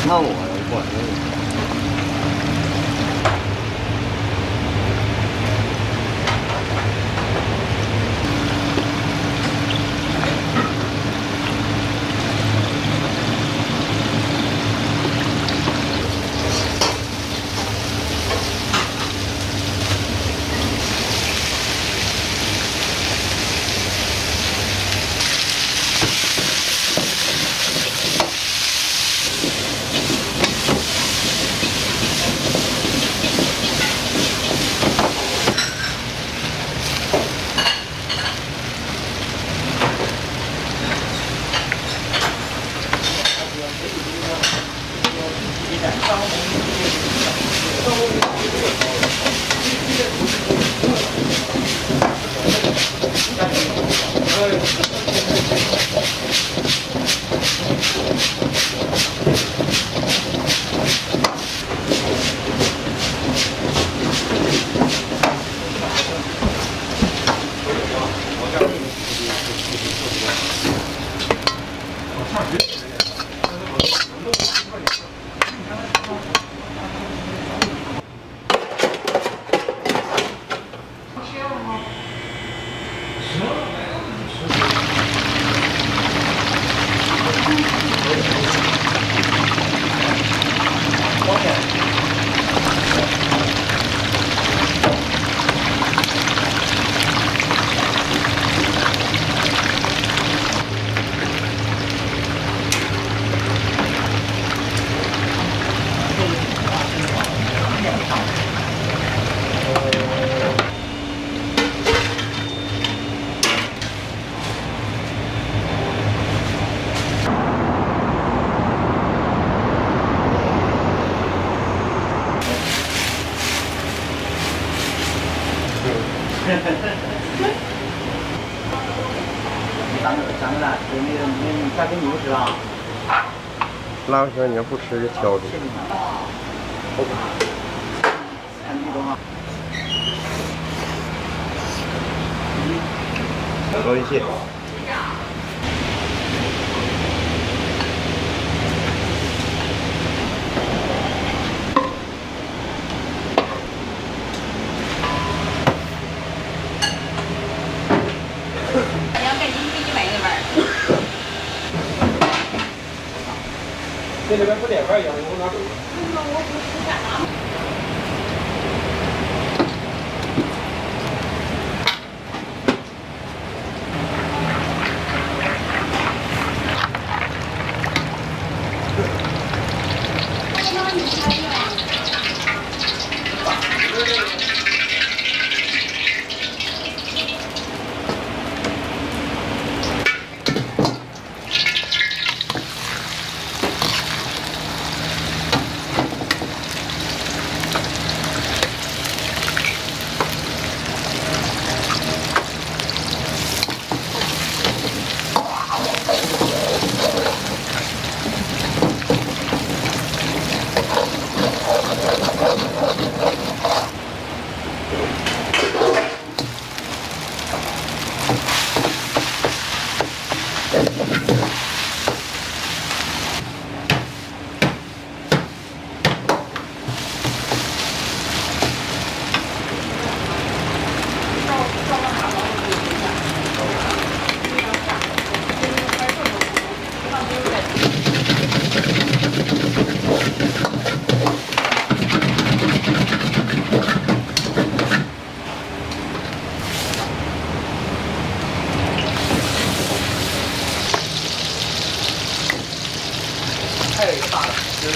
那我管着。咱们俩吃那再给你们吃啊？拉个小你不吃就挑出。多一些。这里边不点饭，羊油拿走。サ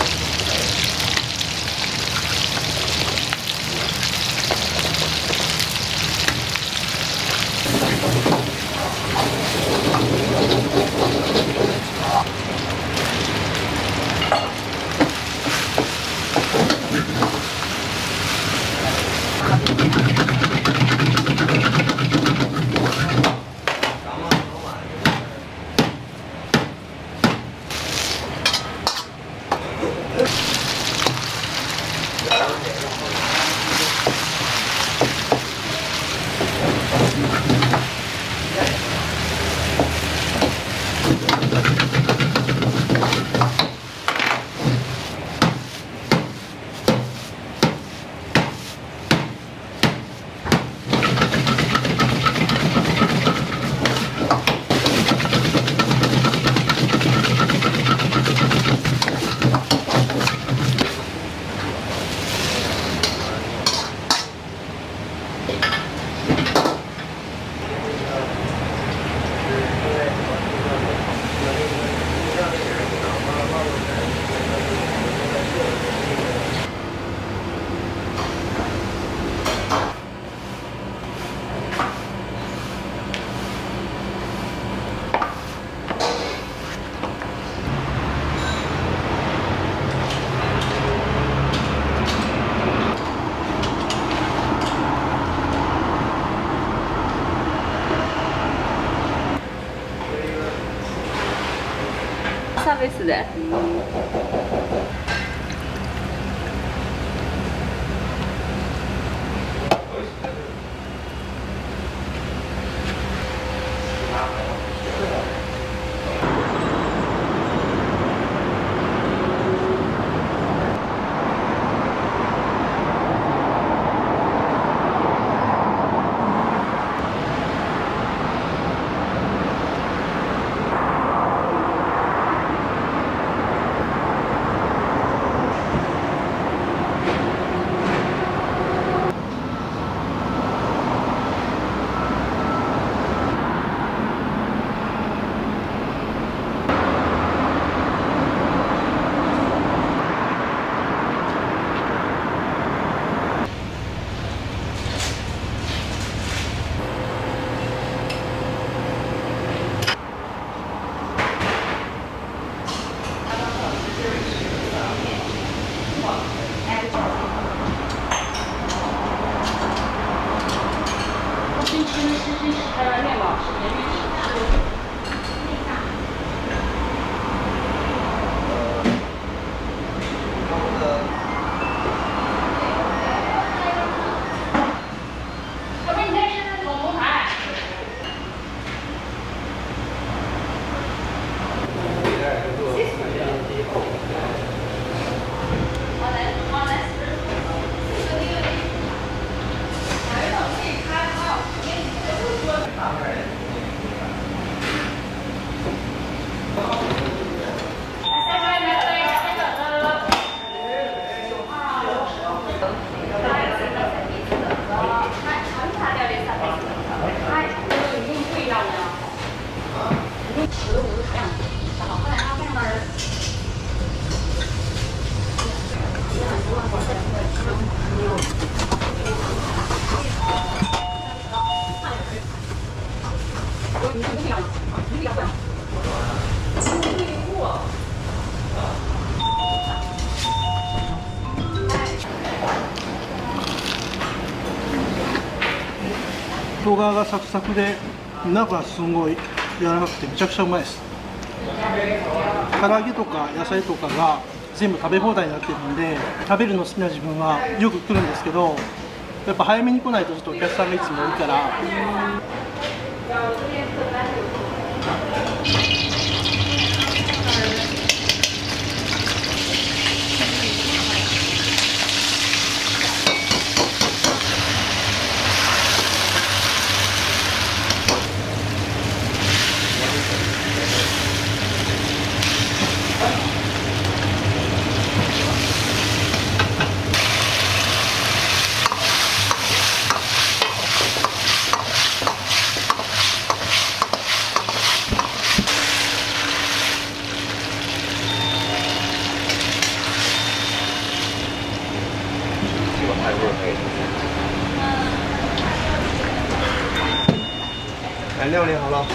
ービスで。外側がサクサクで中がすごい柔らかくてめちゃくちゃうまいです。唐揚げとか野菜とかが全部食べ放題になってるんで、食べるの好きな自分はよく来るんですけど、やっぱ早めに来ないとちょっとお客さんがいつも多いから。料理好了。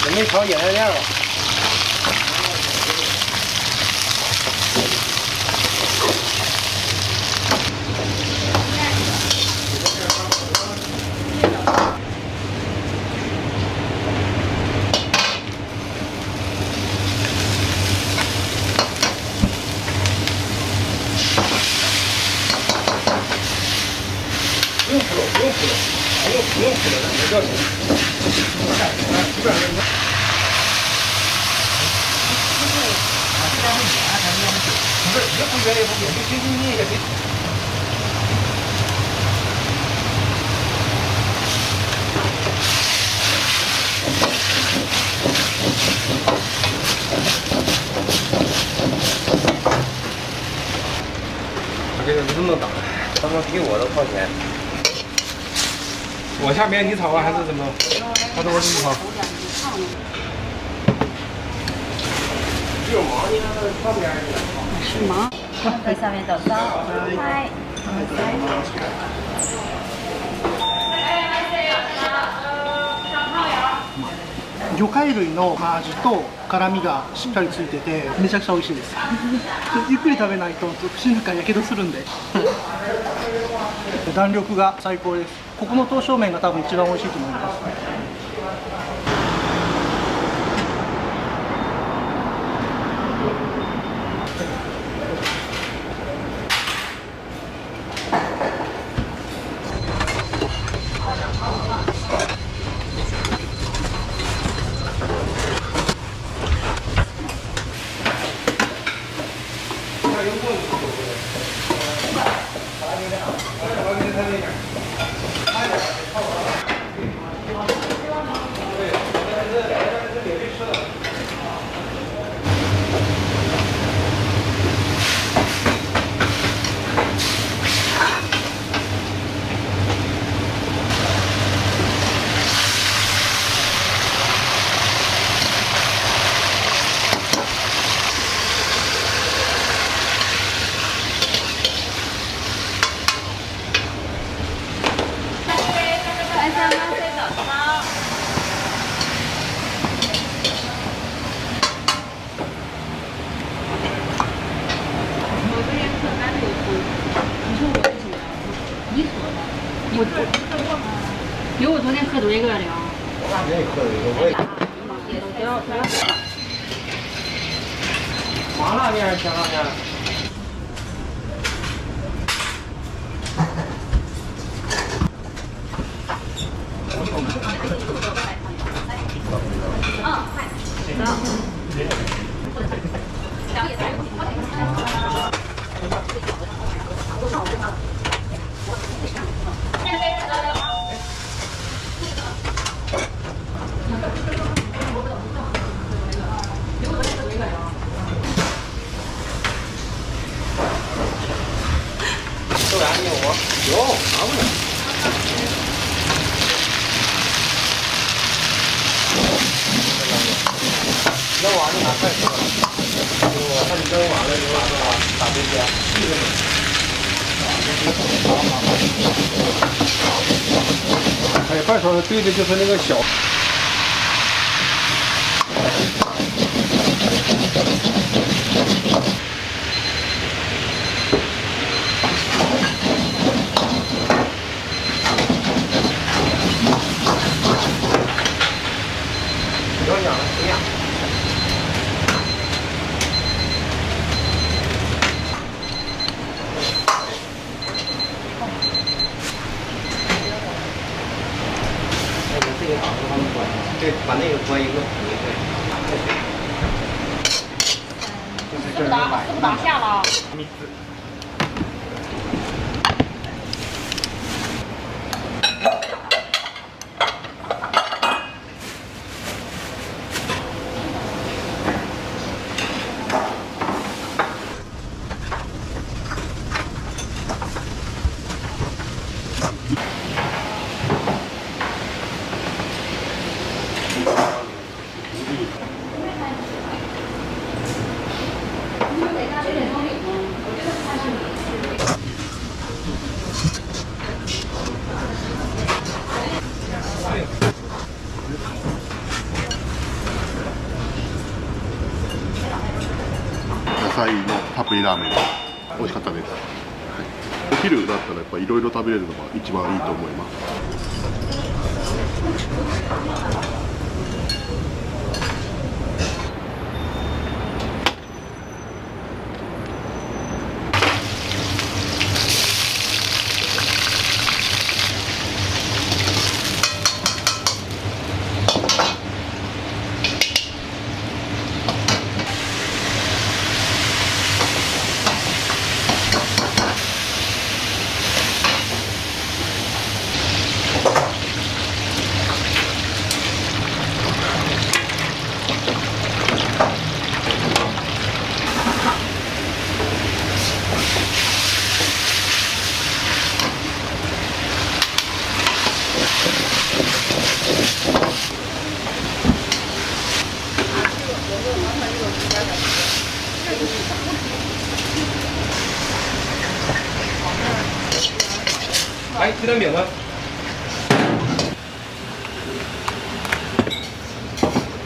准备炒野菜料了。不用铺了，不用铺了，不用铺了，没叫紧。基本上。不是，越不愿意不变，你轻轻捏一下就。这个这么大，他们比我都掏钱。我下面你炒啊，还是怎么？他等会儿怎么炒？有忙，你看那旁边是吗？对上面どうぞ。はい。魚介類の味と辛みがしっかりついててめちゃくちゃ美味しいですゆっくり食べないと口の中やけどするんで弾力が最高です。ここの刀削麺が多分一番美味しいと思います。比我昨天喝多一个了。我也喝了一个，我也。麻辣面还是香辣面？豆芽你有吗？有，拿过来。扔完就拿筷子了。我看你扔完了，你拿着打对边。哎，半勺对的就是那个小。不要养了，不养。这个打是他们关，对，把那个关一个补一个。是不打下了？野菜のたっぷりラーメン美味しかったです、はい、お昼だったらやっぱいろいろ食べれるのが一番いいと思います。はい、ティラミはな。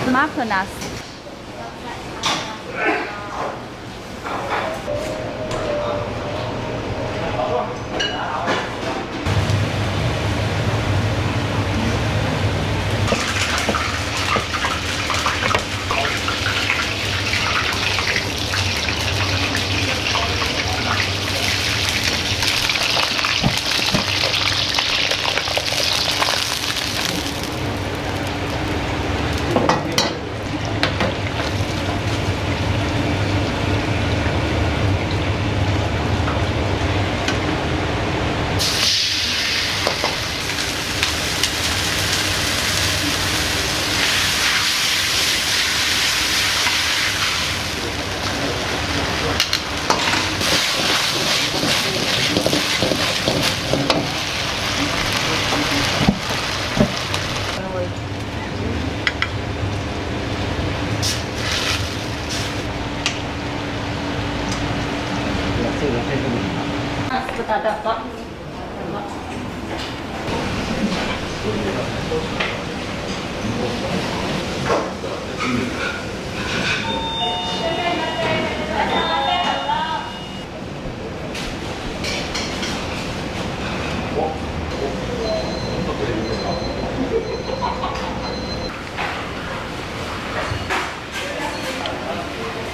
スマートナス。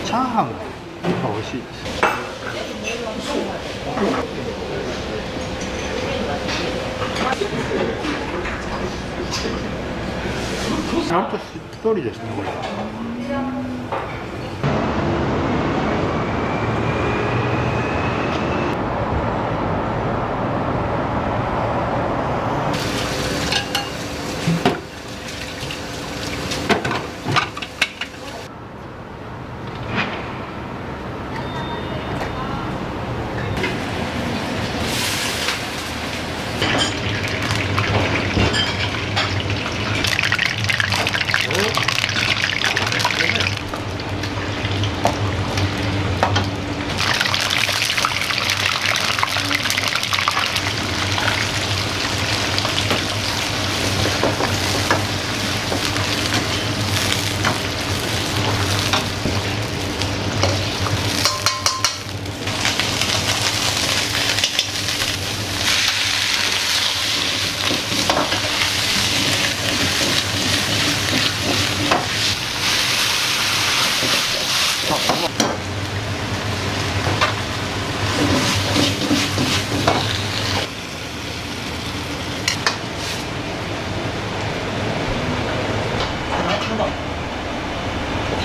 チャーハンがやっぱ美味しいです。ちゃんとしっとりですね、これ。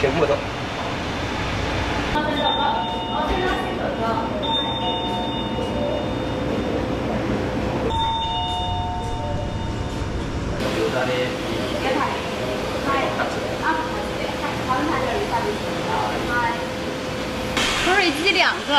全部だ。不是一鸡2个。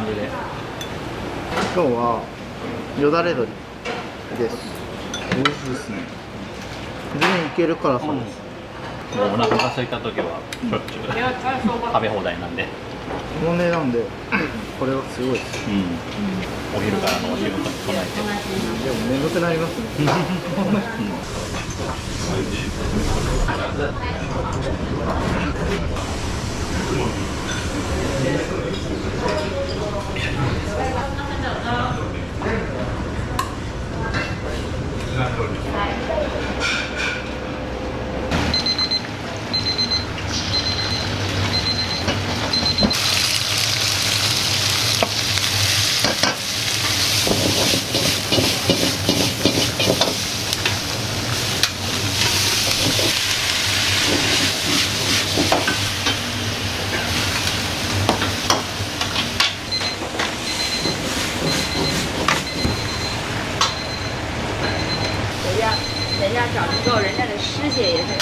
感じで。今日はよだれ鶏です。美味しいですね。全然いける辛さです。もうお腹が空いた時はしょっちゅう食べ放題なんで。この値段でこれはすごいです。お昼からのお仕事に備えて。でも眠くなりますね。人家找一个人家的师姐也是。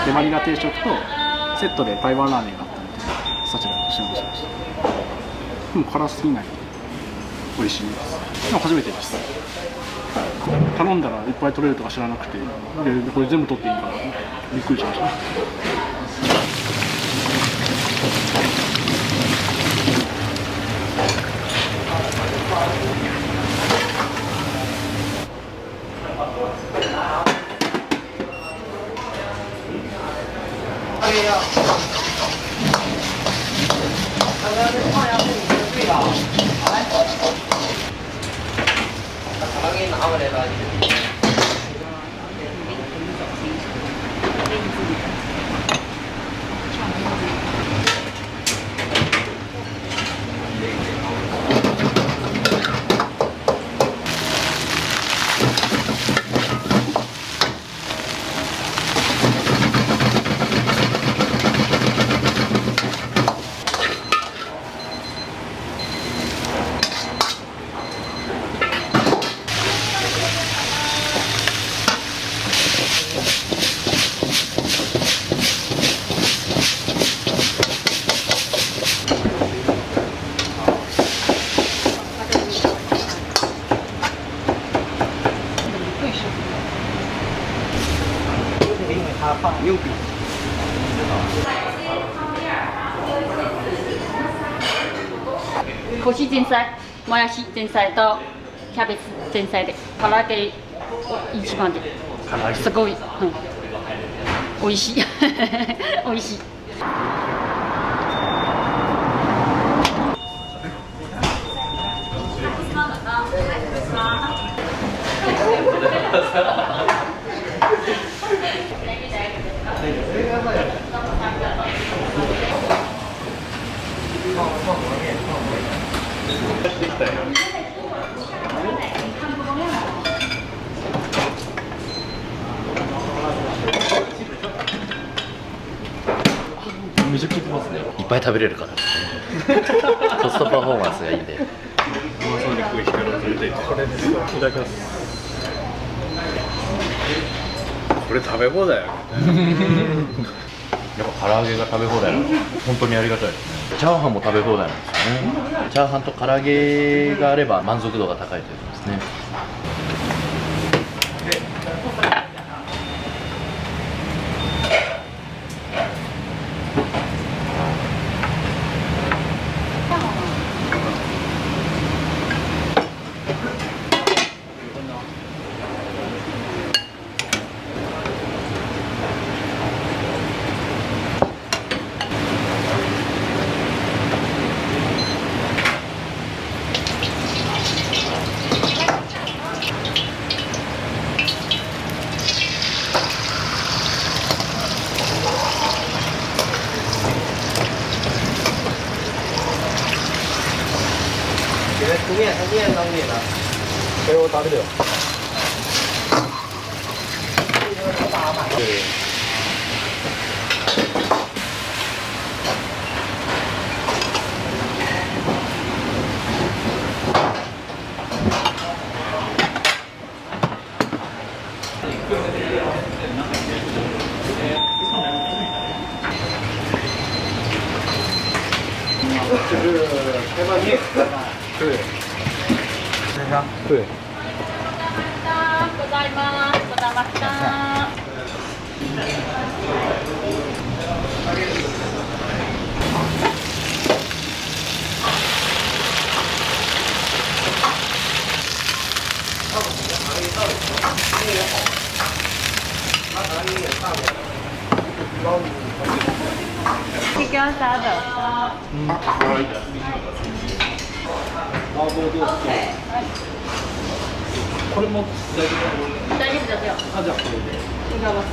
手まりな定食とセットで台湾ラーメンがあったのでそちらを注文しました。でも辛すぎないので美味しいです。でも初めてです。頼んだらいっぱい取れるとか知らなくて、でこれ全部取っていいからびっくりしました。干し前菜、もやし前菜とキャベツ前菜で唐揚げ一番ですごい、美味しい美味しい。めちゃくちゃきますね。いっぱい食べれるからコストパフォーマンスがいいんで。うまそうに食い光を取りたいと。これです。いただきます。これ食べ放題やろ。やっぱ唐揚げが食べ放題なの本当にありがたい。チャーハンも食べ放題なんですよね。チャーハンと唐揚げがあれば満足度が高いということですね。これを食べるよ。对。ございます。ございました。chicken salad。これも大丈夫ですよ。あ、じゃあこれで。今忘れて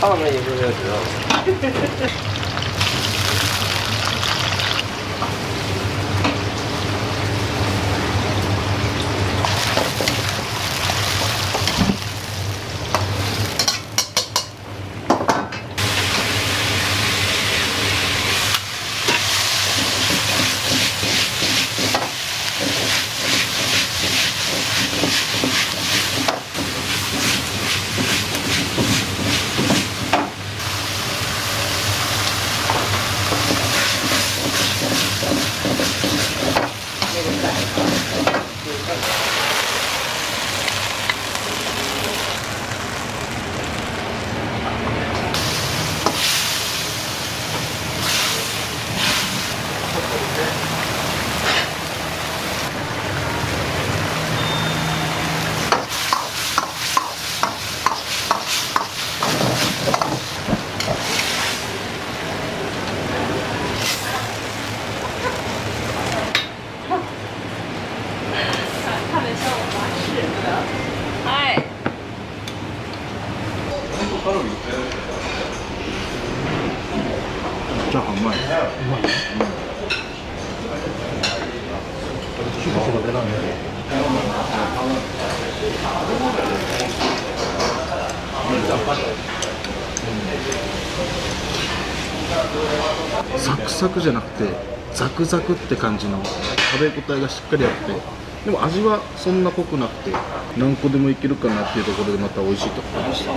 他们也是没有知道。チャーハンうまい。サクサクじゃなくてザクザクって感じの食べ応えがしっかりあって、でも味はそんな濃くなくて何個でもいけるかなっていうところでまた美味しいと思いました。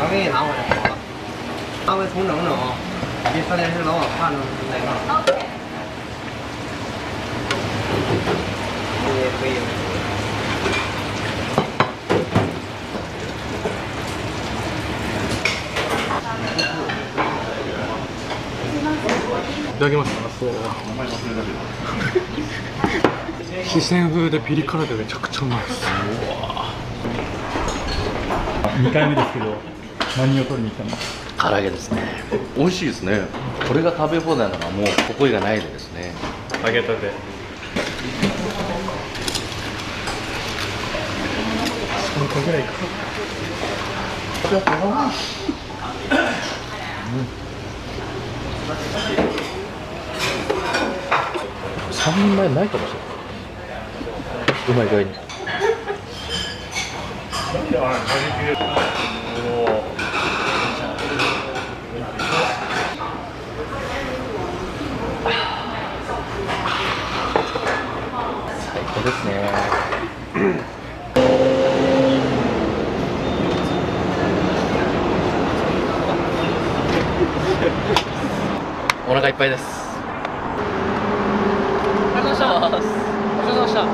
我给你拿回来好了，拿回重整整，别上电视老往看着那个。可以。いただきます。そう。四川風でピリ辛でめちゃくちゃうまいです。2回目ですけど、何を取りに来たの？唐揚げですね。美味しいですね。これが食べ放題なのはもうここ以外ないでですね。揚げたて。3個ぐらいか。3人前ないかもしれない。うまい具合に。お腹いっぱいです。ありがとうございました。お疲れ様でした。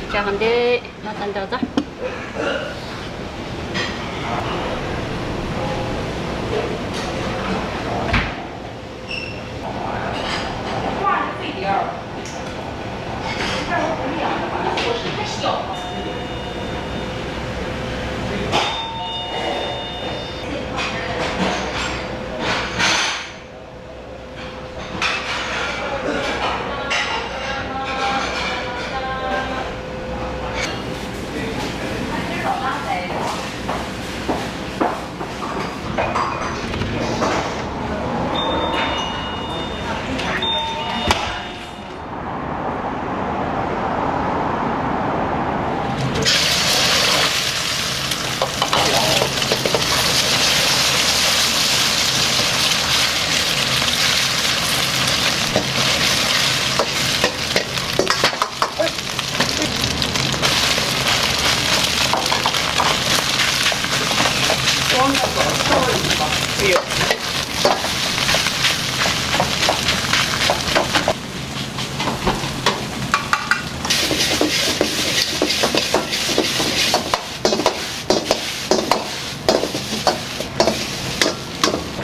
チャーハンで皆さんどうぞ。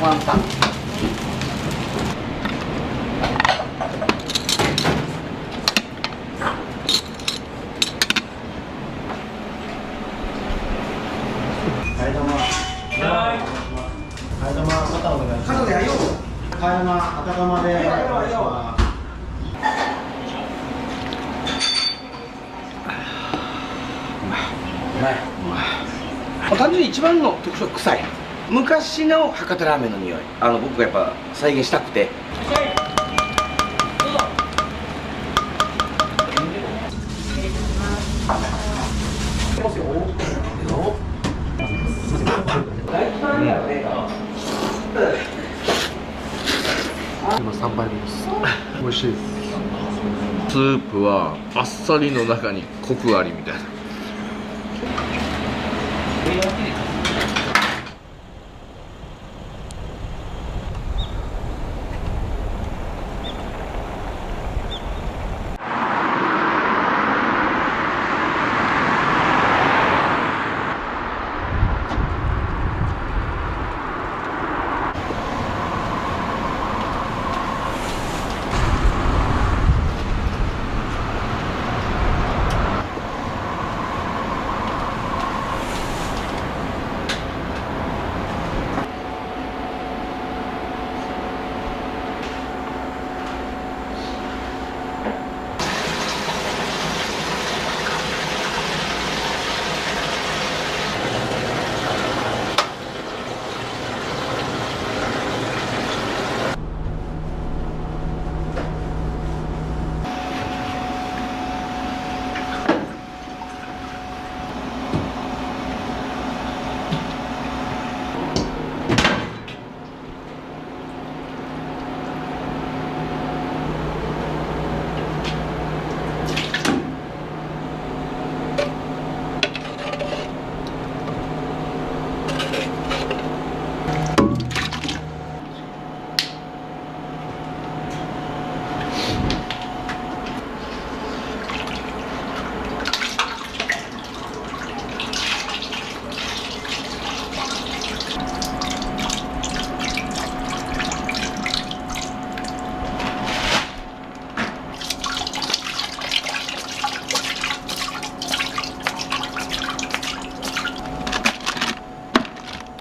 ワンタン。単純に一番の特徴は臭い。昔の博多ラーメンの匂い、僕がやっぱ再現したくて。今3杯目です。美味しいです。スープはあっさりの中にコクありみたいな。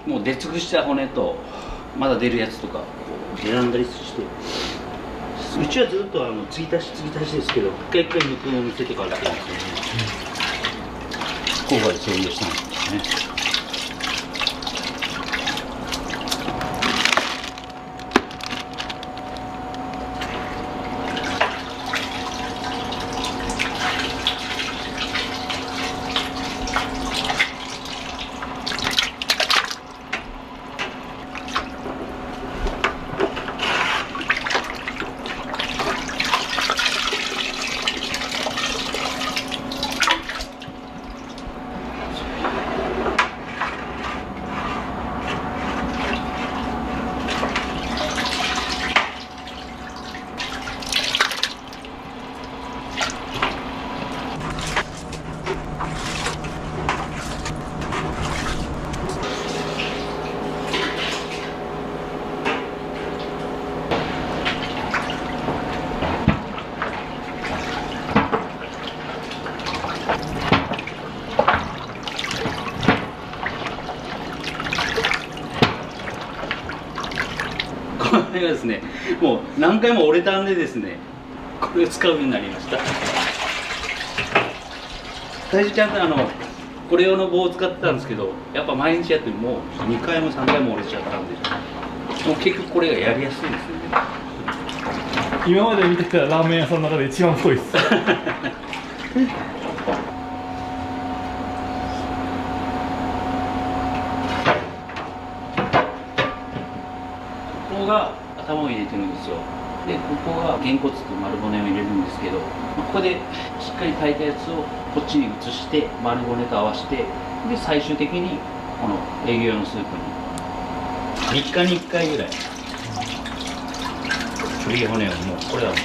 もう出尽くした骨とまだ出るやつとかこう選んだりして、うちはずっと継ぎ足しですけど、一回一回抜くのを見せてからだけなんですよね。郊外でそういうしたんですよね。これがですね、もう何回も折れたんでですね、これを使うようになりました。最初ちゃんとこれ用の棒を使ってたんですけど、やっぱ毎日やってもう2回も3回も折れちゃったんで、もう結局これがやりやすいですね。今まで見てきたラーメン屋さんの中で一番太いです。ここが頭を入れてるんですよ。で、ここがげんこつと丸骨を入れるんですけど、ここでしっかり炊いたやつをこっちに移して丸骨と合わせて、で最終的にこの営業用のスープに3日に1回ぐらい鶏骨をもうこれはも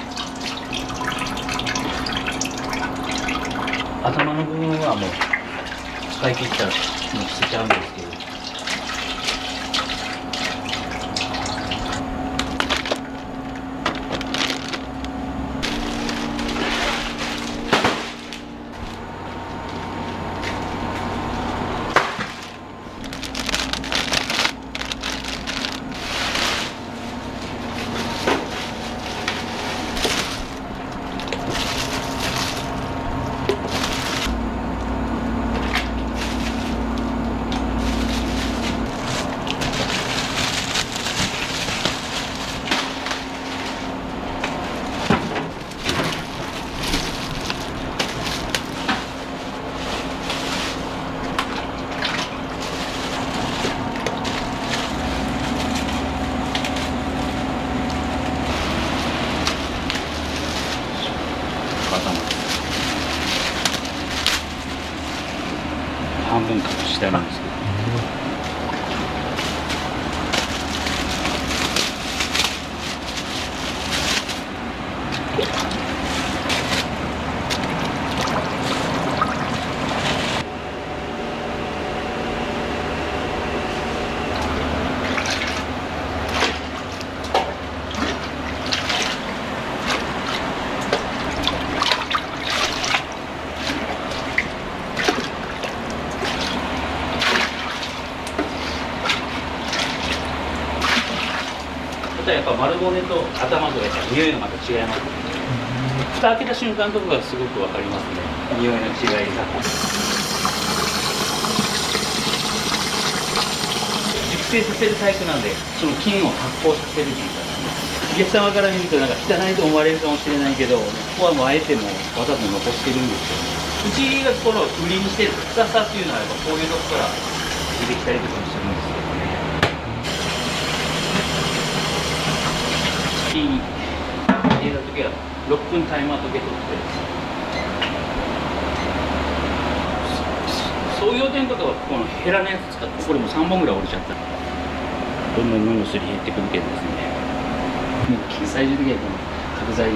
う頭の部分はもう使い切ったらもう捨てちゃうんですけど。半分隠してあるんですけど。やっぱ丸骨と頭とやっぱ匂いがまた違います。蓋開けた瞬間とかがすごくわかりますね。匂いの違いが。熟成させるタイプなんで、その菌を発酵させるというか、お客様から見るとなんか汚いと思われるかもしれないけど、ここはもうあえてもわざと残してるんですよね。うちがこの売りにしてる臭さっていうのはやっぱこういうとこから出てきたりとかもするんですけどね。入れた時は6分タイマーとけとって創業店とかはこのヘラのやつ使ってこれも3本ぐらい折れちゃった。どんどんすり減ってくるけどですね、もう最終的にはこの角材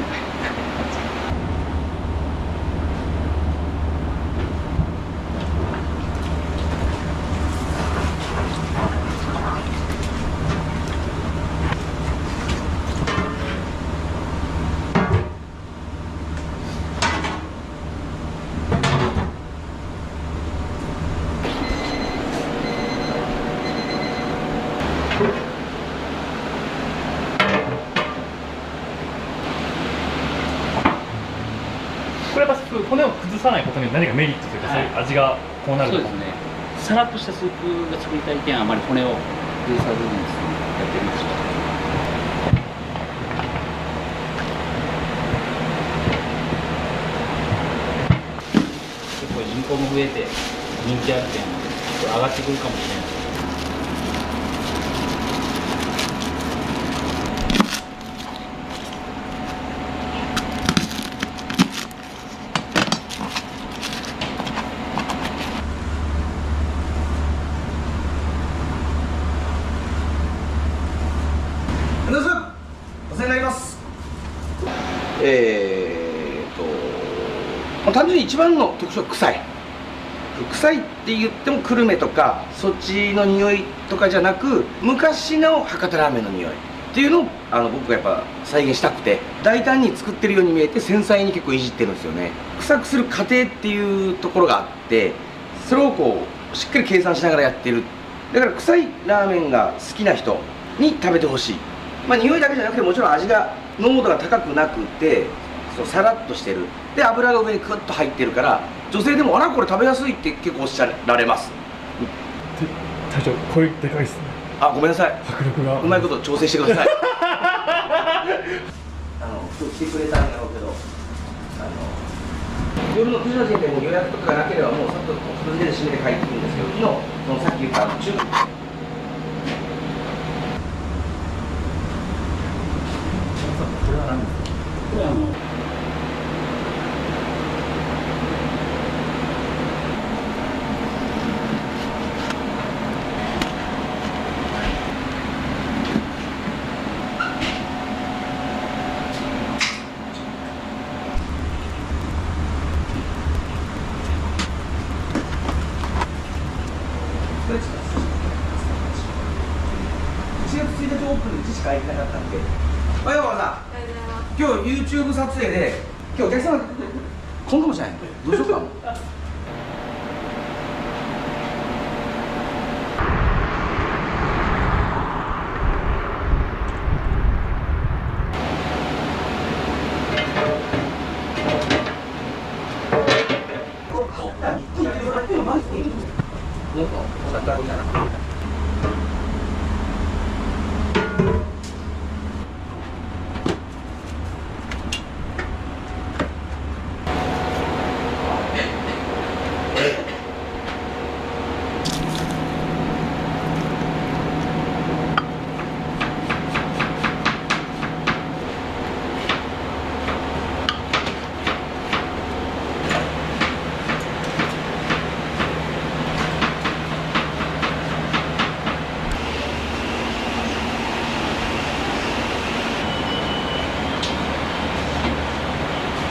そういう骨を崩さないことには何かメリットというか、そういう味がこうなるとか。そうですね。さらっとしたスープが作りたいけん、あまり骨を崩さずにですね、やってみました。結構人口も増えて人気あるけん、上がってくるかもしれないです。お世話になります。単純に一番の特徴は臭い。臭いって言っても久留米とかそっちの匂いとかじゃなく、昔の博多ラーメンの匂いっていうのを僕がやっぱ再現したくて、大胆に作ってるように見えて繊細に結構いじってるんですよね。臭くする過程っていうところがあって、それをこうしっかり計算しながらやってる。だから臭いラーメンが好きな人に食べてほしい。匂いだけじゃなくて、もちろん味が濃度が高くなくて、そうさらっとしてる。で油が上にクッと入ってるから、女性でも「あらこれ食べやすい」って結構おっしゃられます。隊長、声でかいですね。あ、ごめんなさい。迫力がうまいこと調整してください。今日来てくれたんだろうけど、夜の9時の時点でもう予約とかなければもうさっと自分で閉めて帰ってくるんですけど、昨日そのさっき言った中これは何ですか？これは1月1日オープンで1しか空いてなかったんで。おはようございます。今日 YouTube 撮影で、今日お客様来んかもしれない。どうしようか。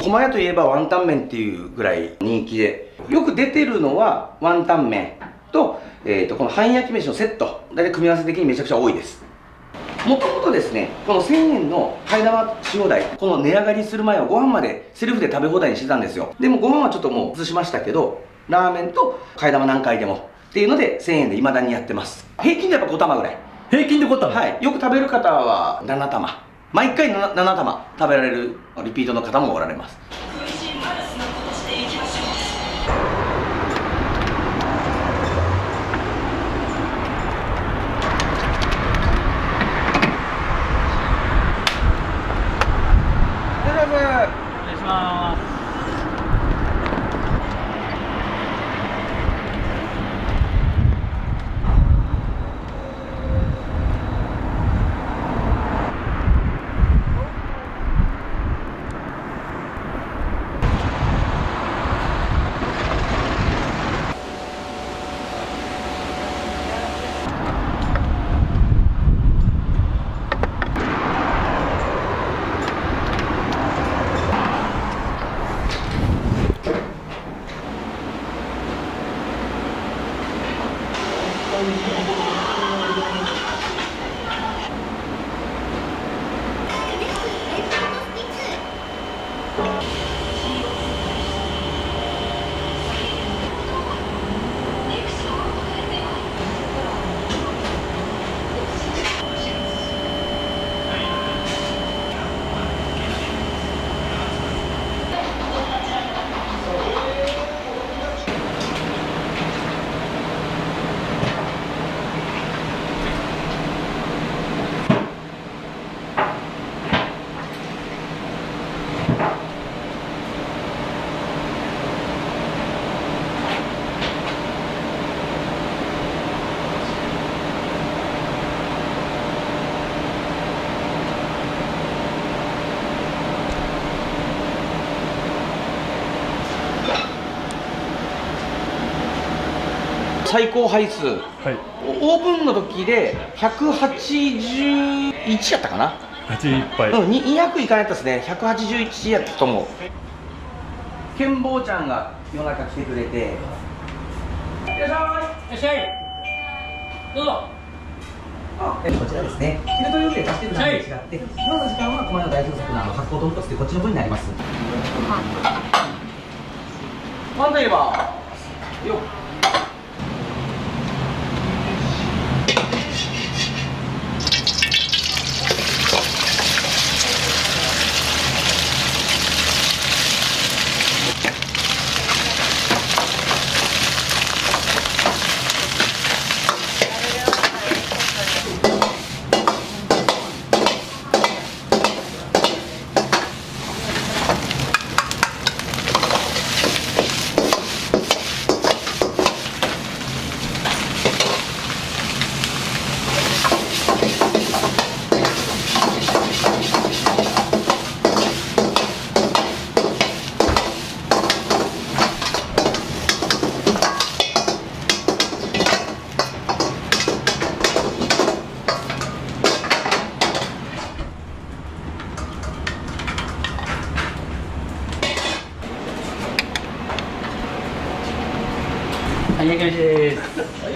駒屋といえばワンタン麺っていうぐらい人気で、よく出てるのはワンタン麺と、この半焼き飯のセット、大体組み合わせ的にめちゃくちゃ多いです。もともとですね、この1000円の替え玉塩代、この値上がりする前はご飯までセルフで食べ放題にしてたんですよ。でもご飯はちょっともう移しましたけど、ラーメンと替え玉何回でもっていうので1000円で未だにやってます。平均でやっぱ5玉ぐらい。平均で5玉？はい。よく食べる方は7玉。毎回 7玉食べられるリピートの方もおられます。お願いします。最高杯数、オープンの時で181やったかな。81杯、200いかないやったですね。181やったと思う。ケンボーちゃんが夜中来てくれて、いらっしゃい。いらっしゃい。どうぞ。こちらですね。昼と夜で出してるのと違って、今の時間は狛江の代表作の発酵豚骨ってこっちの方になります。パンダいればよっ。はい、焼き飯です。よー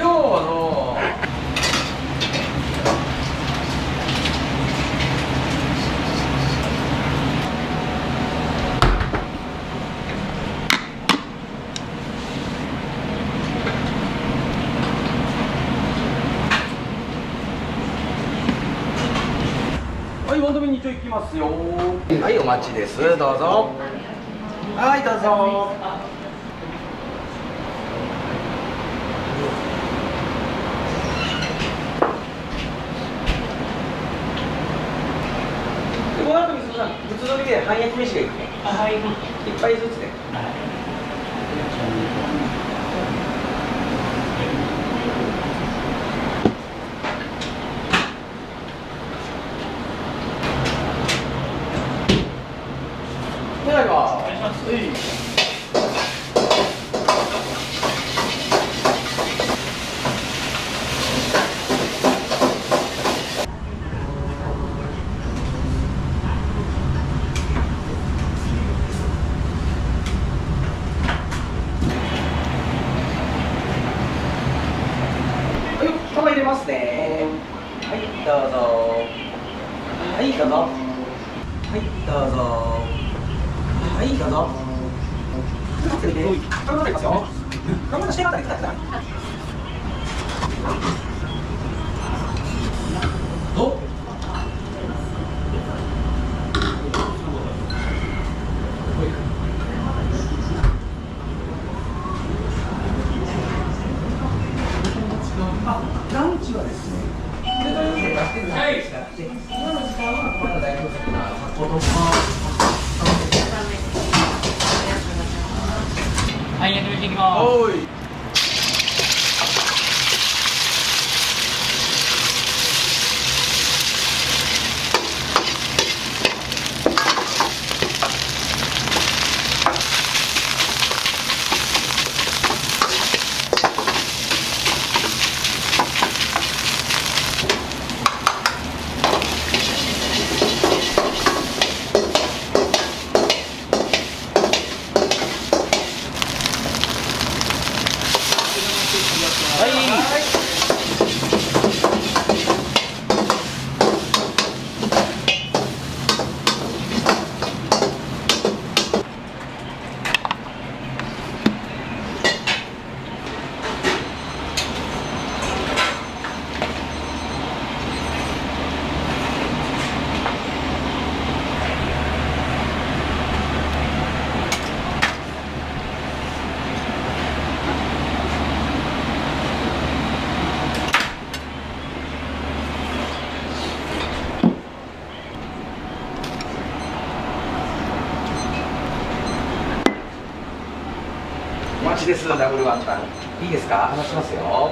はい、ワンドミニ一応行きますよ。はい、お待ちです。どうぞ。はい、どうぞ。この後に普通ので半焼き飯がいくね。はい。一杯ずつで。お願いします。玉入れますね。はい、どうぞ。はい、どうぞ。はい、どうぞ。はい、どうぞ。頑張ってね。頑張っていきますよ。頑張ってしてください。どう？ランチはですね、はい、焼き飯いきます。お待ちです。ダブルワンタン。いいですか？話しますよ。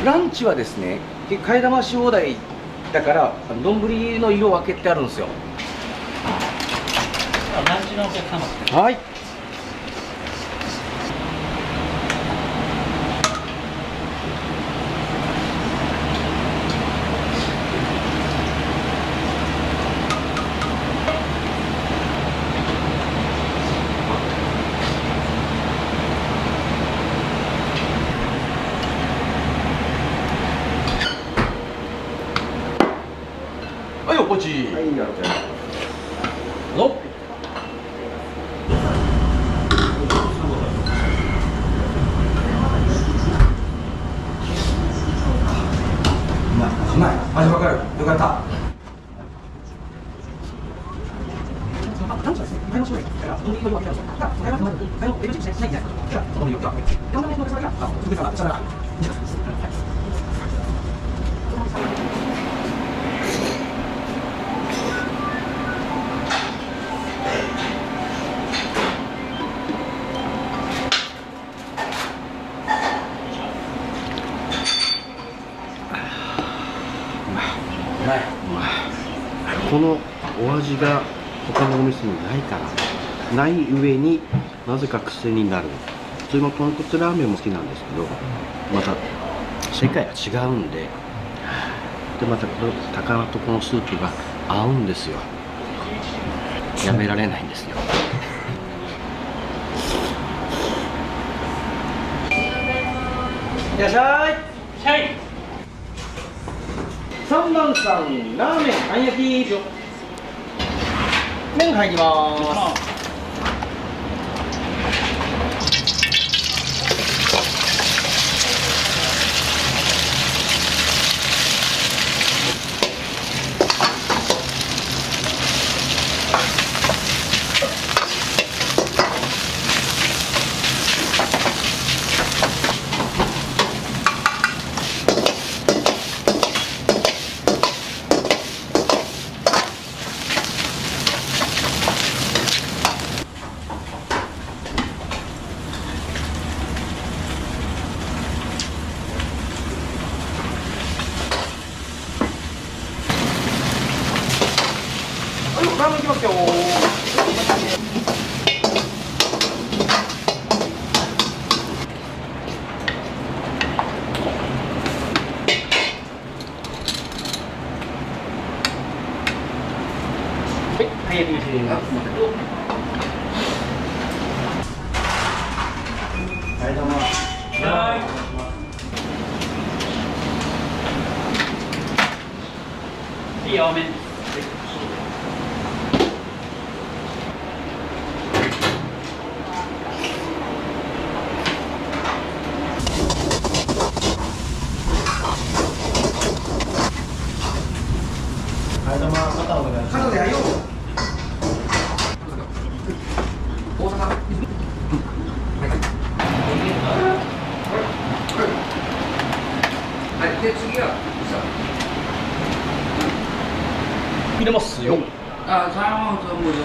ランチはですね、替え玉し放題だから丼の色を分けてあるんですよ。ランチのお客様。はい。はい、おこち。はい、ありがとうございます。どうぞ。うまい。味わかる。よかった。このお味が他のお店にないからない上になぜか癖になる。普通の豚骨ラーメンも好きなんですけど、また世界が違うんで、またこの高菜とこのスープが合うんですよ。やめられないんですよ。いらっしゃい。はい。3番さん、ラーメン半焼き。麺入ります。ラーメンいきますよ。はい、早くしてみます。ありがとうございます。いい多め。肩でやよ。大阪。はい、で次は入れますよ。あ、サーモンと無料。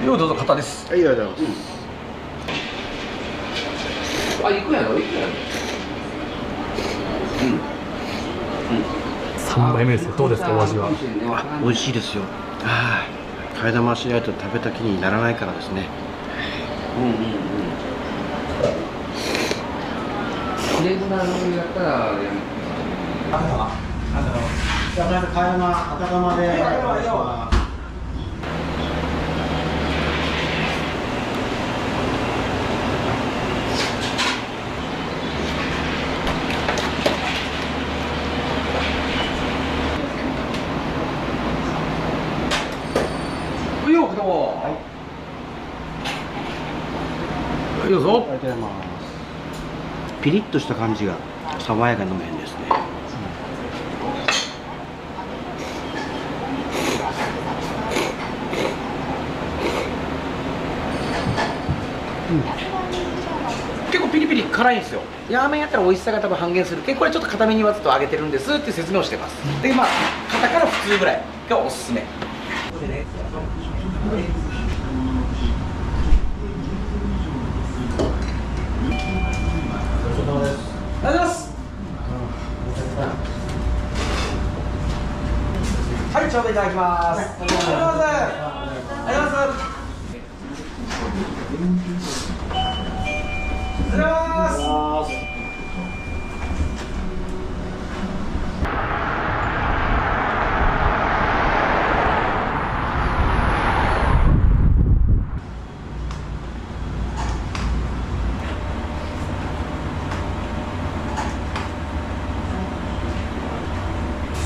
ようどうぞ肩です。はい、ありがとうございます。あ、行くやろ、行くやろ。3杯目ですよ。どうですか、お味は。美味しいですよ。替え玉しないと食べた気にならないからですね。レーズナーやったらやめて。じゃあ、替え玉、赤玉でお願いします。どうぞ。ありがとうございます。ピリッとした感じが爽やかな麺ですね。結構ピリピリ辛いんですよ。ラーメンやったら美味しさが多分半減するけど、これちょっと固めにわざと揚げてるんですっていう説明をしてます。で、まあ肩から普通ぐらいがおすすめ。ありがとうございます。ちょうどいただきます。ありがとうございます。ありがとうございます。失礼します。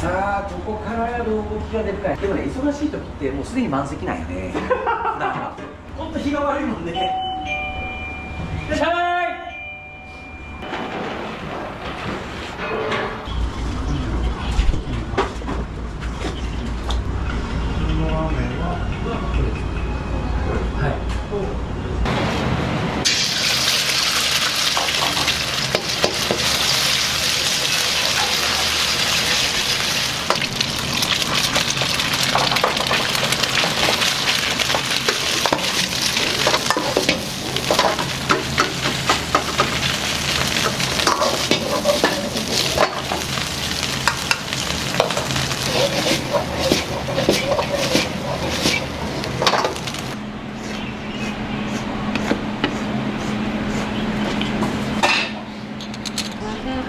さあ、ここからやる動きが出るかい。でもね、忙しい時ってもうすでに満席なんやね。だからほんと日が悪いもんね。いらっしゃい。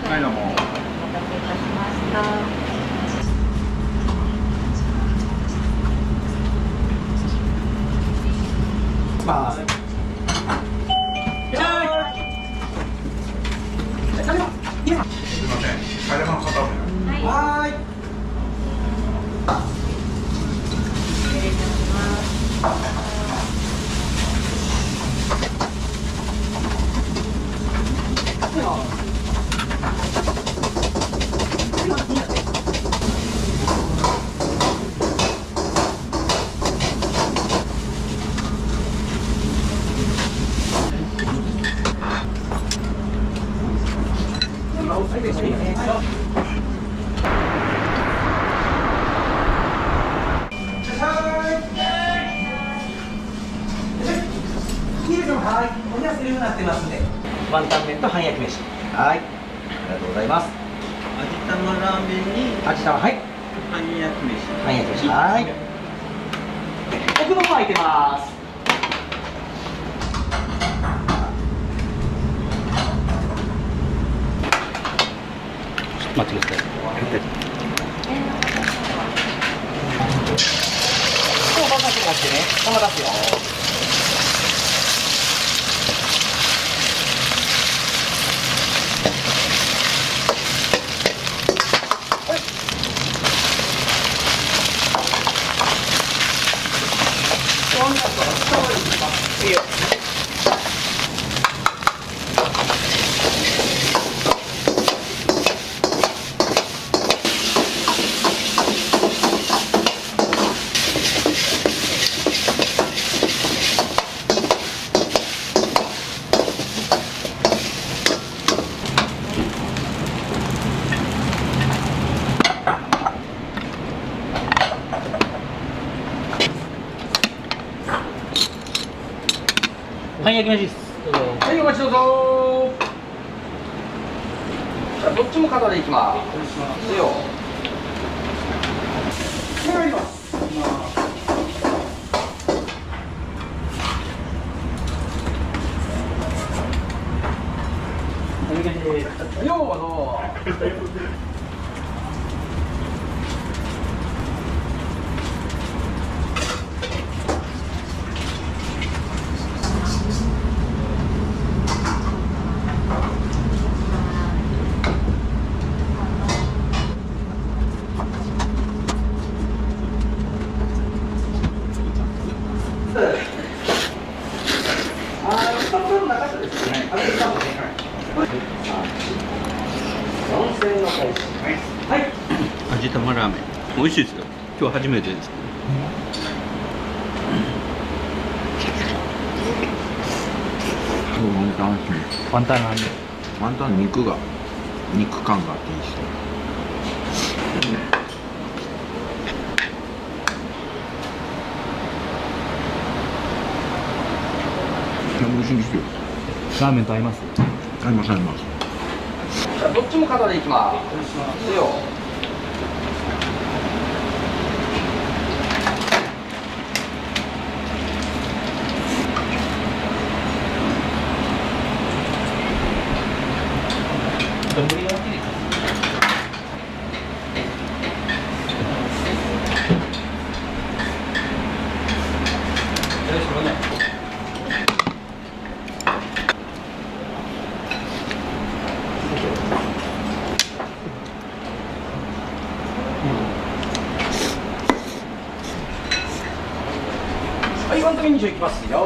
はい、どうも。お待たせいたしました。ます。すみません、カレーマン片目。はーい。はい、お安くなってますんで、ワンタン麺と半焼き飯。はい、ありがとうございます。味玉ラーメンに味玉、はい。半焼き飯。半焼き飯、はい。奥の方空いてます。待ってください。お待たせしてね。お待たせよ。いいよ。半焼き飯です。はい、お待ちどうぞ。じゃあどっちも肩でいきます。いいよ。お願いします。ようぞ。味玉ラーメン美味しいですよ。今日初めてです。ワンタンラーメン。ワンタン肉感があっていいですね。美味しいんですよ。ラーメンと合います。合います合います。じゃあどっちも肩でいきます。いいよ。丼が大きいです。よろしくお願いします。はい、ワンタメニューいきますよ。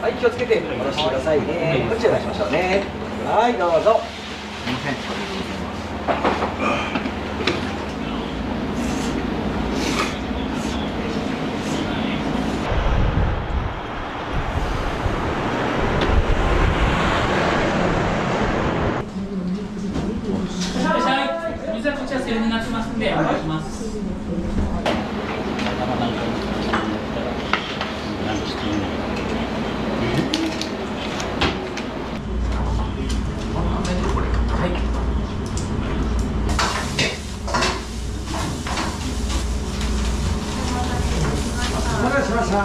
はい、気をつけて戻してくださいね。こちら出しましょうね。はい、どうぞ。水はこちらセルになってますんでお願いします。お待たせしました。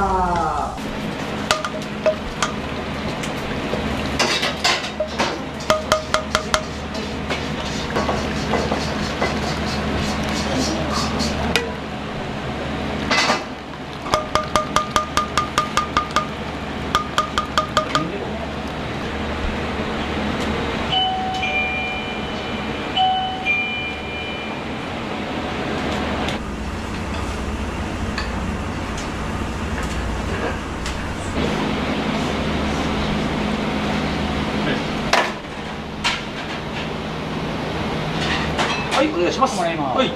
はい、お願いします。はい。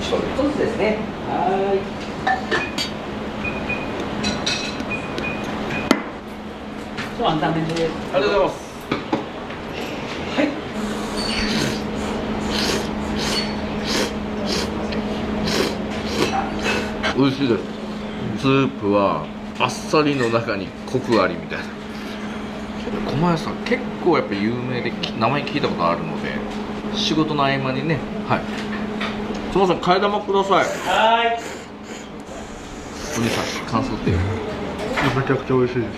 一つずつですね。はい。ワンタン麺です。ありがとうございます。はい。美味しいです。スープはあっさりの中にコクありみたいな。駒屋さん結構やっぱ有名で名前聞いたことあるので、仕事の合間にね。はい、すみません、替え玉ください。はい。お兄さん感想っていう。めちゃくちゃ美味しいです。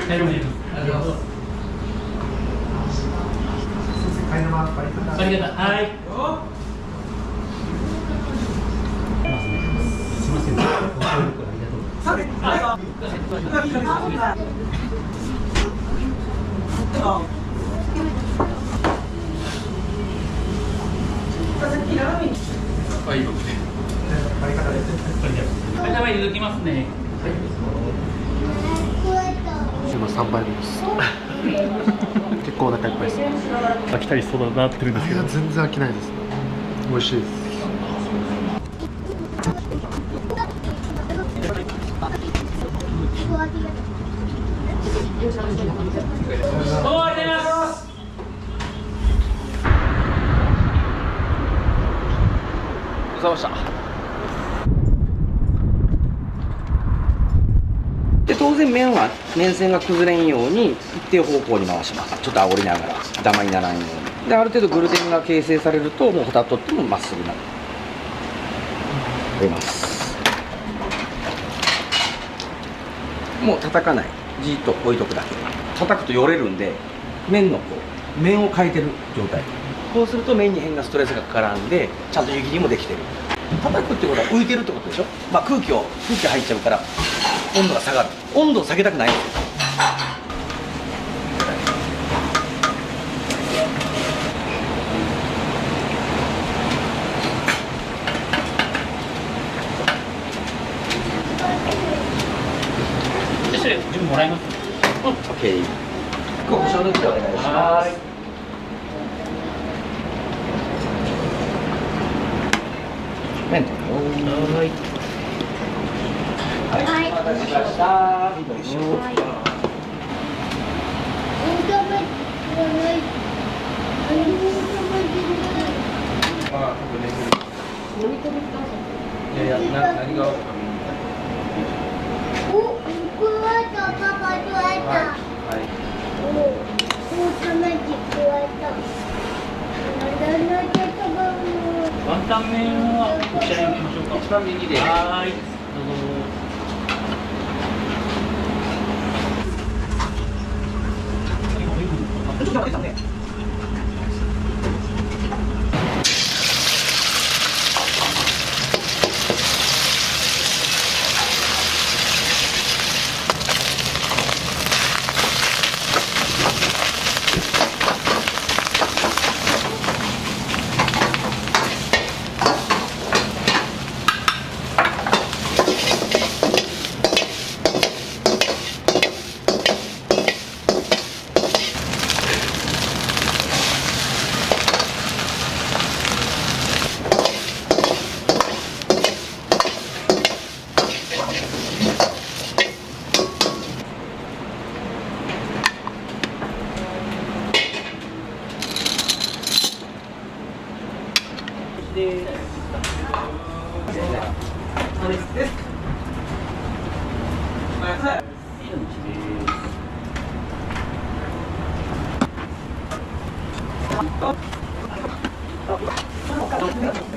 大丈夫です。ありがとうございます。替え玉バリカタ。バリカタ。はい。すみません。ご協力ありがとうございます。はい、僕ね。バリカタです。はい、玉入れときますね。今3杯目です。結構お腹いっぱいです。飽きたりそうだなってるんですけど。全然飽きないです。美味しいです。終わります。ございました。で当然麺は麺線が崩れんように一定方向に回します。ちょっと煽りながらダマにならんように。である程度グルテンが形成されるともう蓋取ってもまっすぐなる。出ます。もう叩かない。じっと置いとくだけ。叩くとよれるんで麺の面を変えてる状態。こうすると麺に変なストレスがかからんでちゃんと湯切りもできてる。叩くってことは浮いてるってことでしょ。まあ空気入っちゃうから温度が下がる。温度を下げたくないんですよ。それ自分もらいます。オッケー。ご保証抜きでお願いします。麺とはい。はい、お待たせしました。緑しょう。いやいや、何が。ワンタン麺はこちらに行きましょうか。一番右で。はーい。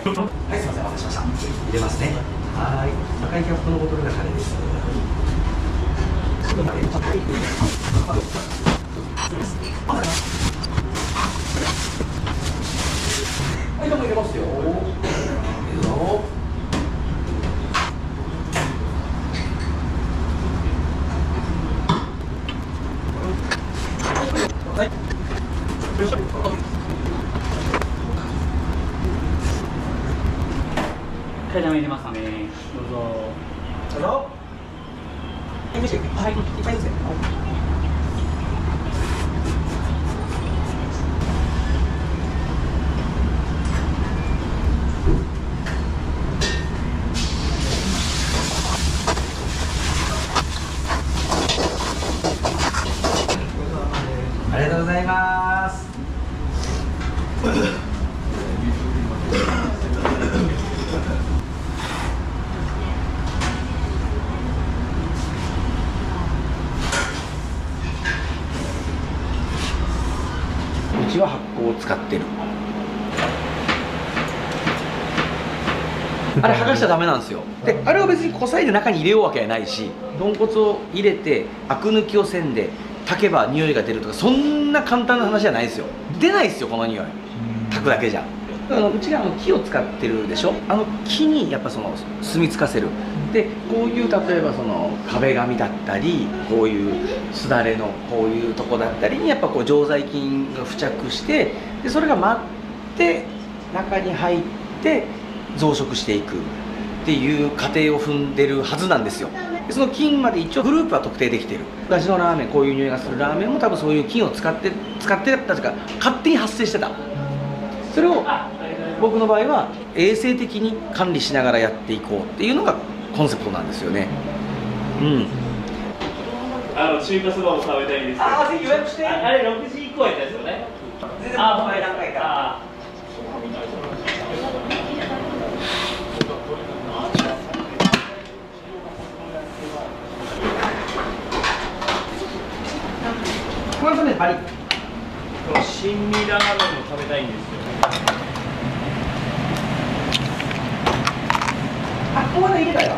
どうぞ。はい、すみません、お待たせしました。入れますね。はい、赤いキャップのボトルがカレーです。はい、どうも入れますよ。いいぞ。はい。替え玉入れますね。どうぞ。どうぞ。はい、いっぱいですね。ありがとうございます。うちは発酵を使ってる。あれ剥がしちゃダメなんですよ。で、あれを別にこさいで中に入れようわけはないし、豚骨を入れてアク抜きをせんで炊けば匂いが出るとか、そんな簡単な話じゃないですよ。出ないですよ、この匂い。炊くだけじゃ。うちが木を使ってるでしょ。木にやっぱその住み着かせる。でこういう例えばその壁紙だったり、こういうすだれのこういうとこだったりにやっぱこう常在菌が付着して、でそれが舞って中に入って増殖していくっていう過程を踏んでるはずなんですよ。でその菌まで一応グループは特定できてる。昔のラーメン、こういう匂いがするラーメンも多分そういう菌を使ってたというか勝手に発生してた。それを僕の場合は衛生的に管理しながらやっていこうっていうのがコンセプトなんですよね。うん。中華そばも食べたいんですけど。ぜひ予約して。あれ6時以降やったんですよね。全然もう前段階から。このねパリッ。新味ラーメンも食べたいんですよ。あ、ここまで入れたよ。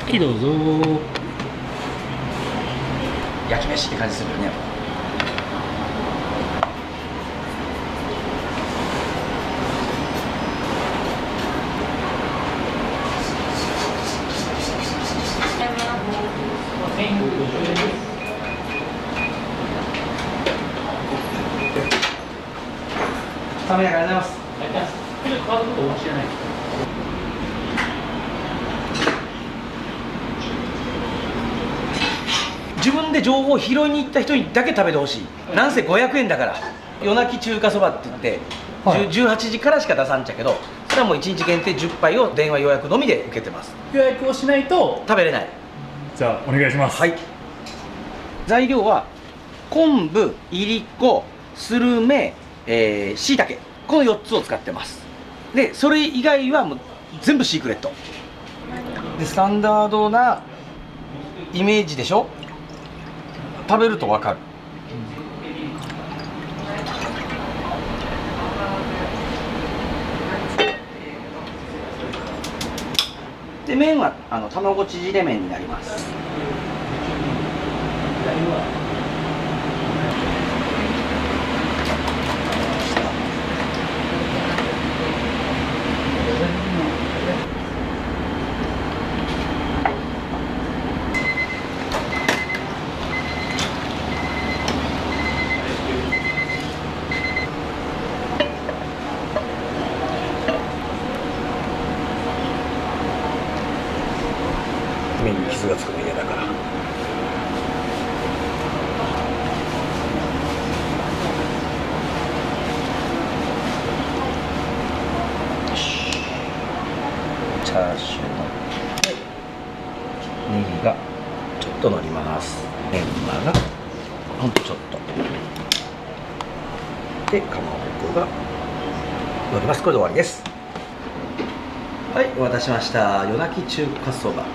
はい、どうぞ。焼き飯って感じするよね。めありがとうございます。これ変わることお知らないですか？自分で情報を拾いに行った人にだけ食べてほしい。なんせ500円だから。夜泣き中華そばって言って、18時からしか出さんちゃけど、それはもう1日限定10杯を電話予約のみで受けてます。予約をしないと食べれない。じゃあお願いします。はい。材料は昆布、いりこ、スルメ、しいたけ、この4つを使ってます。でそれ以外はもう全部シークレットで、スタンダードなイメージでしょ。食べると分かる。で麺は卵縮れ麺になります。麺に傷がつくの嫌だから。チャーシューのってネギがちょっと乗ります。メンマがほんとちょっとで、かまぼこが乗ります。これで終わりです。はい、お待たせしました。夜泣き中華そば。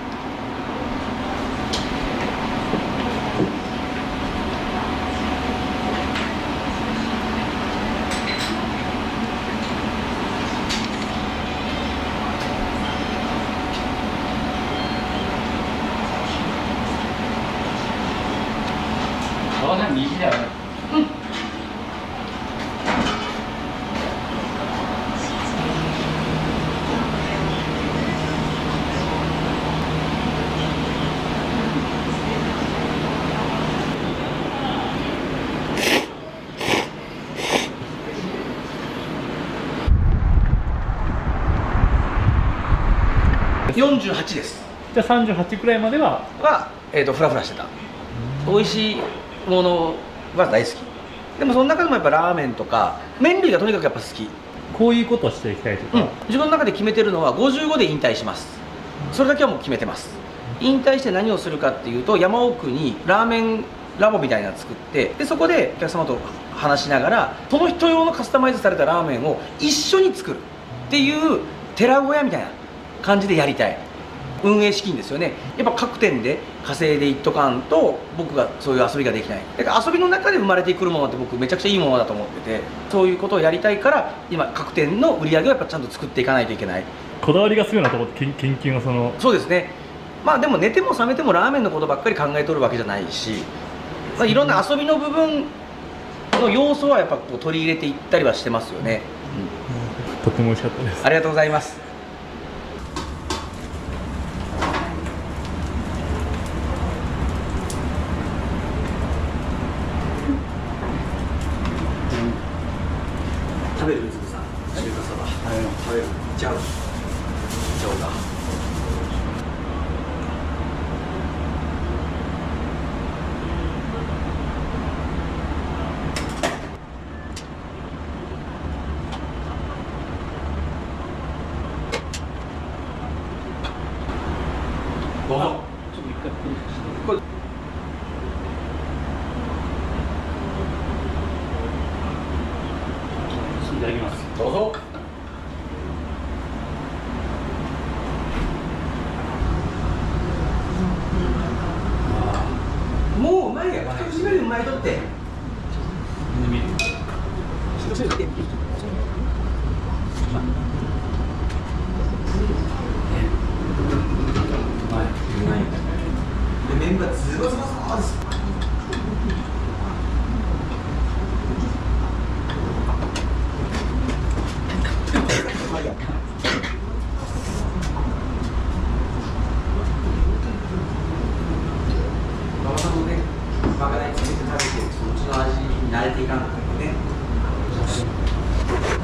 右だよね。48です。じゃあ38くらいまではフラフラしてた。美味しいものは大好き。でもその中でもやっぱラーメンとか麺類がとにかくやっぱ好き。こういうことをしていきたいとか、自分の中で決めてるのは55で引退します。それだけはもう決めてます。引退して何をするかっていうと、山奥にラーメンラボみたいなの作って、でそこでお客様と話しながらその人用のカスタマイズされたラーメンを一緒に作るっていう寺小屋みたいな感じでやりたい。運営資金ですよね。やっぱ各店で稼いでいっとかんと僕がそういう遊びができない。だから遊びの中で生まれてくるものって僕めちゃくちゃいいものだと思ってて、そういうことをやりたいから今各店の売り上げをやっぱちゃんと作っていかないといけない。こだわりがすごいなと思って、研究のその。そうですね。まあでも寝ても覚めてもラーメンのことばっかり考えとるわけじゃないし、まあ、いろんな遊びの部分の要素はやっぱこう取り入れていったりはしてますよね。とても美味しかったです。ありがとうございます。食べる水さん、中華そば。食べる。ちゃう。ちゃうか。どうぞ。ちょっと一回これ。いただきます。どうぞ。もううまいや。一口目でうまいとって。一口目で。麺がズバズバズバです。馬場さんもね、まかないつけて食べて、そっちの味に慣れていかんのだよね。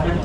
はい